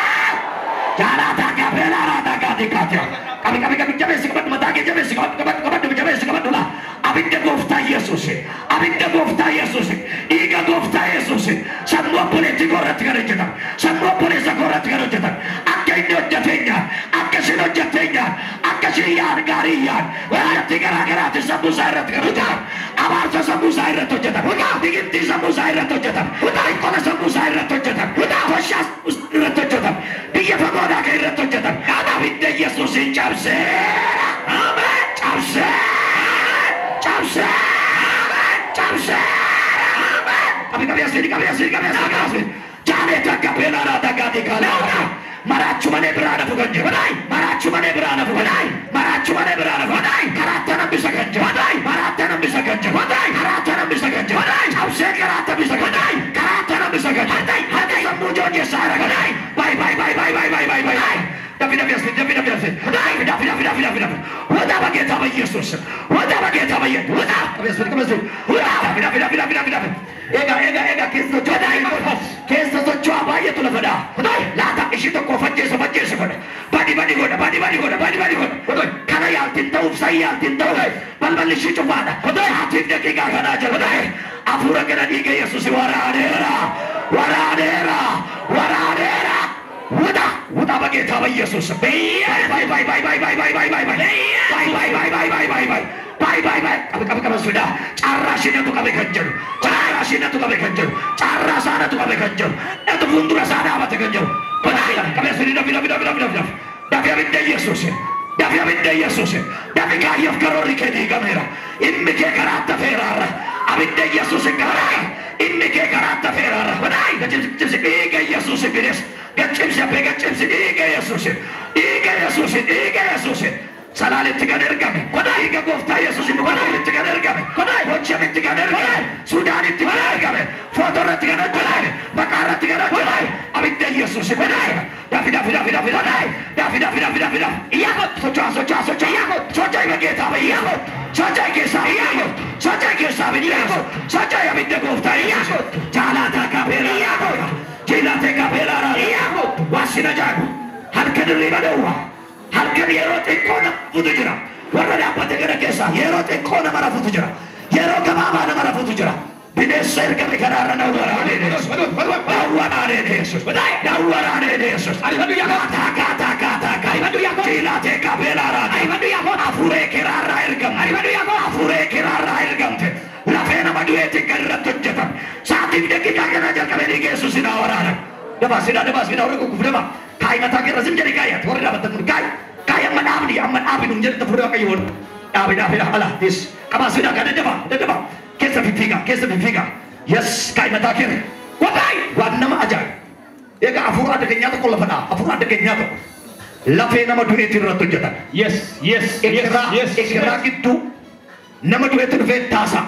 Jala teka pera rada gade gade. Kami jabe sikabat matake jabe sikabat jabe sikabat dula. Abinda gofta Yesus. Abinda gofta Yesus. Iga gofta Yesus. Semua boleh digorat kerajaan. Semua boleh zagorat kerajaan. Akka ini jatenya. Akka sino jatenya. Akka siyan garian. Wah tiga rakyat sabu sairat kerajaan. Abarca sabu sairat kerajaan. Digiti sabu sairat kerajaan. Ikona sabu sairat kerajaan. Koshas kerajaan. Dia pagoda kerajaan. Abinda Yesus Chapse, amen. Chapse, amen. Kami asli. Jangan tak bela rada gadi kala. Marah cuma ne berada bukan je. Marah cuma ne berada bukan. Marah cuma ne berada bukan. Karatan bisa ganja. Karatan bisa ganja. Karatan bisa ganja. Chapse karatan bisa ganja. Karatan bisa ganja. Hati sembunyi sara ganja. Bye. David. Udah bagian sama Yesus. Ega Kristo coba ya tuh pada. Lata isi to kofan Yesus pada. Badi goda. Karena yang tintau saya tintau. Bal isi coba ada. Hati dia kira kana aja. Apura kena diga Yesus waradera. Udah bagian sama Yesus. Bye. Kami sudah. Cara sini tuh kami kejar. Cara sana tuh kami kejar. Itu mundur sana apa kejar. Kami sudah David abinda Yesus. David kaya karori kedi kamera. Inni ke karata ferara. Abinda Yesus karara. Inni ke karata ferara. Badai kecil ega Yesus beres. Kecil ega Yesus. Salalit tiga dergame. Badai ega gofta Yesus badai tiga dergame. Badai bocah tiga dergame. Sudah tiga dergame. Foto tiga dergame. Bakara tiga dergame. Abinda Yesus badai. David. Iya kok. Soca. Iya kok. Soca begitu apa iya kok. Soca kisah iya kok. Soca yang minta gofta iya kok. Jala takabela iya kok. Jila takabela iya kok. Wasina jago. Harga nerima doa. Harga yerot ekona futu jira. Warna dapat negara kisah. Yerot ekona marah futu jira. Yerot kemana marah futu jira. Bineser kami karena nawarane Yesus. Nawarane Yesus. Haleluya. Kata. Haleluya. Jila takabela rada. Haleluya. Afure kirara ergam. Haleluya. Afure kirara ergam. La pena maduete karrat jatan. Saat ini kita akan ajar kami di Yesus nawarane. Dabas orang kufrema. Kai mata kira sim jadi kaya. Tuh dapat temu kaya menabdi aman abi nung jadi tepura kayun. David Allah dis. Kamu sudah kada depan. Kesa pipiga. Yes, kai mata kira. Warna aja. Ega afura de kenyata ko lafana. Afura de kenyata. La pena maduete ratu jatan. Yes. Ekra gitu. Nama duete vetasa.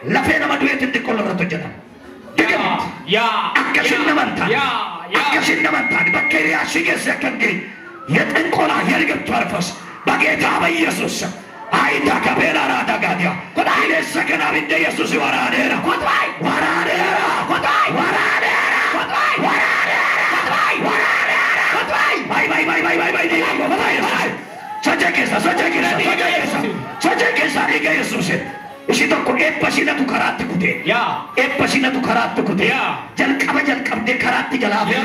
La pena maduete de ko ratu jatan. Ya. Akasin naman ta. Bakeri asige sekandi. Yeten kola yerga tarfas. Bageta ba Yesus. Ai da kabela rada gadia. Kodai sekana binde Yesus waradera. Bye. Saja kesa. Yesus. Isi toko eebbashina tu karaatti kutee. Eebbashina tu karaatti kutee. Jalqabdee karaatti jalaa fe'u.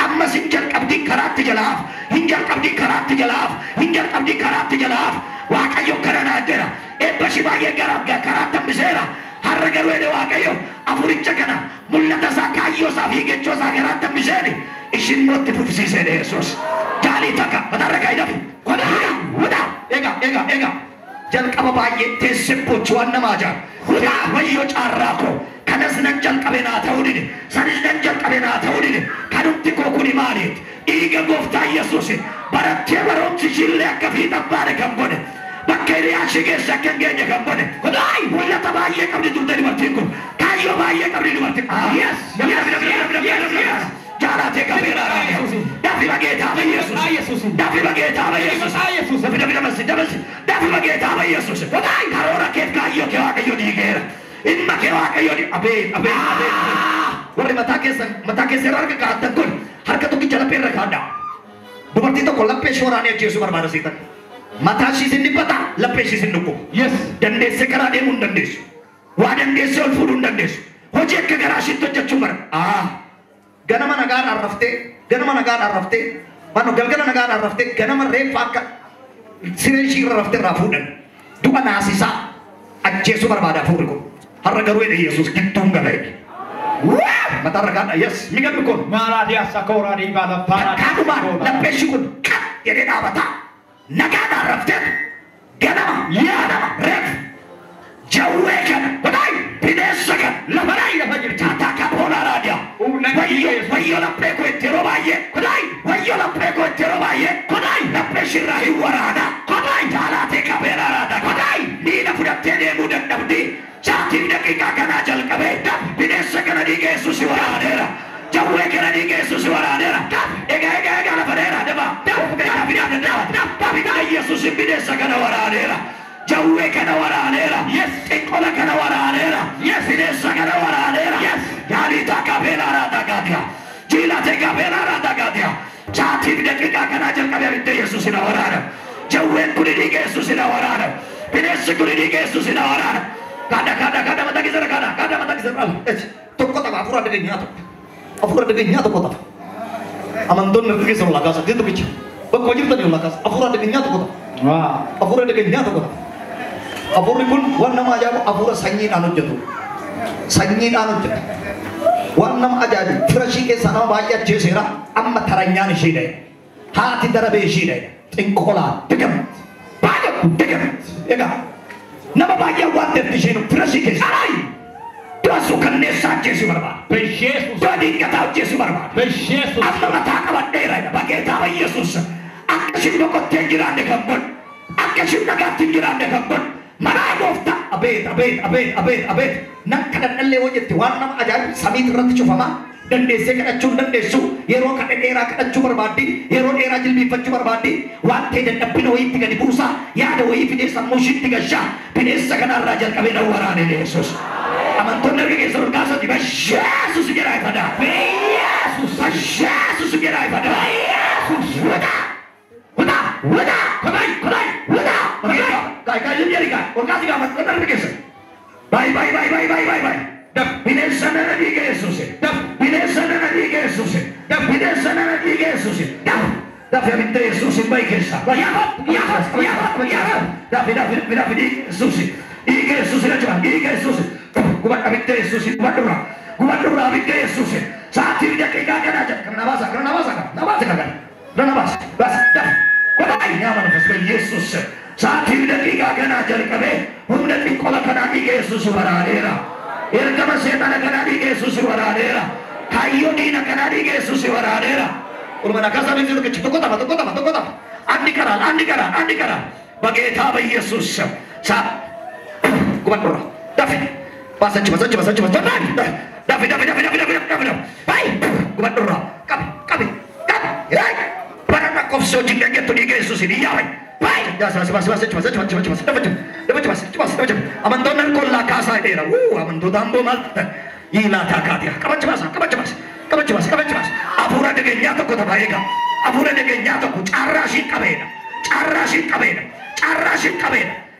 Ammas hin jalqabdii karaatti jalaaf. Hin jalqabdii karaatti jalaaf. Hin jalqabdii karaatti jalaaf. Waaqayyo kana naa jira. Eebbashi baay'ee karaatti hambiseera. Har'a garuu jedhe Waaqayyo afuricha kana mul'ata isaa kaayyoo isaa fi gechoo isaa karaatti hambiseeni. Ishin mootti fufsiisee Yesuus. Jaalii takka mataarra kaa'idafi. Egaa. Jalqaba baay'ee teessibbochi waan namaa jaa. Wayyoo caarraa koo. Kanas nan jalqabe naa ta'uu dide. Sanis nan jalqabe naa ta'uu dide. Kanumti koo kuni maaliiti? Dhiiga gooftaa Yesuus barattee baroomsi ishillee akka fiixan baane kan godhe. Bakka hiriyaa ishee keessa akka hin geenye kan godhe. Mul'ata baay'ee qabdi turte dubartiin kun. Kaayyoo baay'ee qabdi dubartiin. Jaalatee qabeera dafi bageetaa Yesuus. Dafi bageetaa Yesuus. Dafi bageetaa Yesuus. Karoora keef kaayyoo kee Waaqayyo diigeera. Imma kee Waaqayyo di abeen. Warri mataa keessan harka kaa'atan kun harka tokkicha laphee irra kaa'adhaa. Dubartii tokko laphee ishee waraanee ajjeesuu barbaada seetan. Mataa ishee isin dhibbata, laphee ishee isin dhukkuba. Dandeessee karaa deemuu hin dandeessu. Waa dandeessee ol fuudhuu hin dandeessu. Hojii akka garaa isheetti hojjechuu bara. Ganama nagaadhaan raftee, galgala nagaadhaan raftee, ganama reeffa akka siree ishii irra raftee irraa fuudhan. Du'a naasisaa ajjeesuu barbaada fuudhi kun. Har'a garuu jedhe Yesuus gidduun galee. Matarra kaadha yes migalmi kun. Kaadhumaan laphee ishii kun kan jedhee dhaabata. Nagaadhaan raftee ganama reeffa jawwee kana bineensa kana lafa jirti. Taaka boolaa raadiyaa. Wayyoo laphee koo itti yeroo baay'ee. Wayyoo laphee koo itti yeroo baay'ee. Laphee ishirraa hin waraana. Jaalatee qabeera raada. Miila fudhattee deemuu dadhabdi. Sa'aatiin daqiiqaa kanaa jalqabee bineensa kana dhiiga Yesuus waraaneera. Jawwee kana dhiiga Yesuus waraaneera. Egaa lafa dheeraa daba. Yesuus bineensa kana waraaneera. Jawwee kana waraaneera. Xiqqola kana waraaneera. Bineensa kana waraaneera. Jaalitaa qabeelaa raada gaadiya. Jiilatee qabeelaa raada gaadiya. Sa'aatiin daqiiqaa kanaa jalqabee biddee Yesuus na waraana. Jawween kun dhiiga Yesuus na waraana. Bineensi kun dhiiga Yesuus na waraana. Kada mata kisara. Tokko tapha afura degenya tokko tapha. Amantoonni irra keessa lagaa sadii tokkicha. Bakka hojii bitanii lagaa afura degenya tokko tapha. Afura degenya tokko tapha. Afurri kun waan nama ajaa'ibu afura sanyiidhaan hojjetu. Waan nama ajaa'ibu fira ishii keessaa nama baay'ee ajjeeseera. Amma taranyaan ishee dhaye. Haati darabee ishee dhaye. Xinqolaa digamti. Egaa. Nama baay'ee waan deemte isheen fira ishii keessa. Daasu kanneessaa ajjeesuu barbaada. Baadiyyataa ajjeesuu barbaada. Amma mataa qabadheera bageetaa Yesuus. Akka isheen boqottee hin jiraanne kan godhu. Akka isheen nagaatti hin jiraanne kan godhu. Manaa gooftaa abeet. Nan kadhadhallee hojjette waan nama ajaa'ibu samiit irratti cufamaa. Dandeessee kadhachuu hin dandeessu. Yeroo kadha dheeraa kadhachuu barbaaddi. Yeroo dheeraa jilbiifachuu barbaaddi. Waan ta'e dadhabbina wayiitti gadi buusaa. Yaada wayii fidee sammuu ishiitti gashaa. Bineensa kanarraa jalqabee na waraane Yesuus. Amantoonni erga keessa olkaasatti Yesuus jedhaa ifada. Yesuus jedhaa ifada. Wada. Kaya jadi kan. Olkaasi gaafa erga keessa. Bayi. Bineensa nana dhiiga Yesuus. Bineensa nana dhiiga Yesuus. Bineensa nana dhiiga Yesuus. Dafi abidda Yesuus hin bayi keessa. Dafi Yesuus. Dhiiga Yesuus na jira. Dhiiga Yesuus. Gubadha abidda Yesuus. Gubadhurraa abidda Yesuus. Sa'aatiin daqiiqaa kanaa jira. Kana nabaasa. Dafi. Kodaayi nyaama nafas Yesuus. Sa'aatiin daqiiqaa kanaa jalqabee humna xiqqola kanaa dhiiga Yesuus waraaneera. Ergama seetana kanaa dhiiga Yesuus waraaneera. Kaayyoo diina kanaa dhiiga Yesuus waraaneera. Ulumana kasa binti tokko tapha. Andi karaa. Bageetaa Yesuus. Gubadhurra. Dafi. Baasa. Dafi. Bayi. Gubadhurra. Qabi. Barana kofsoo jingga gettu dhiiga Yesuus ni yaawai. Bayi. Dafa. Amantoonni kollaa kaasaa dheera. Amantoota hamboo maal. Yiilaa taakaatiya. Qabachimas. Afuura dhageenyaa tokko tapha eega. Afuura dhageenyaa tokko caarraa ishii qabeedha.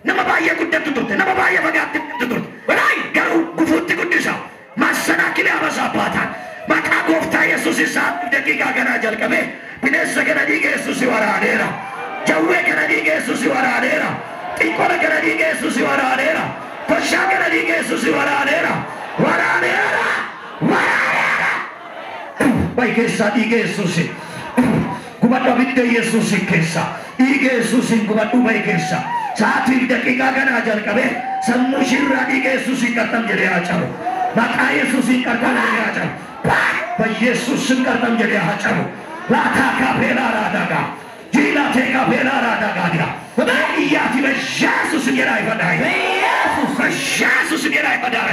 Nama baay'ee guddattu turte. Nama baay'ee fagaatti turte. garuu gufuutti guddisa massanaakili abasaabaataan maqaa gooftaa Yesuus isaa daqiiqaa kanaa jalqabe bineensa kana dhiiga Yesuus waraaneera jawwee kana dhiiga Yesuus waraaneera xiqqola kana dhiiga Yesuus waraaneera koshaa kana dhiiga Yesuus waraaneera waraaneera bayi keessaa dhiiga Yesuus gubadhu abidda Yesuus keessa dhiiga Yesuus gubadhu bayi keessa sa'aatii daqiiqaa kanaa jalqabe sammuu shirraa dhiiga Yesuus qarxam jedhee haa cabu maqaa Yesuus qarxam jedhee haa cabu በኢየሱስ ስም ቀርጠም ጀዲያ ሀጨሩ ላታካ ፔላራ ዳጋ ጂላቴ ካፔላራ ዳጋ ዲያ በኢያቲ በኢየሱስ ጌራ ይፈዳይ በኢየሱስ በኢየሱስ ጌራ ይፈዳይ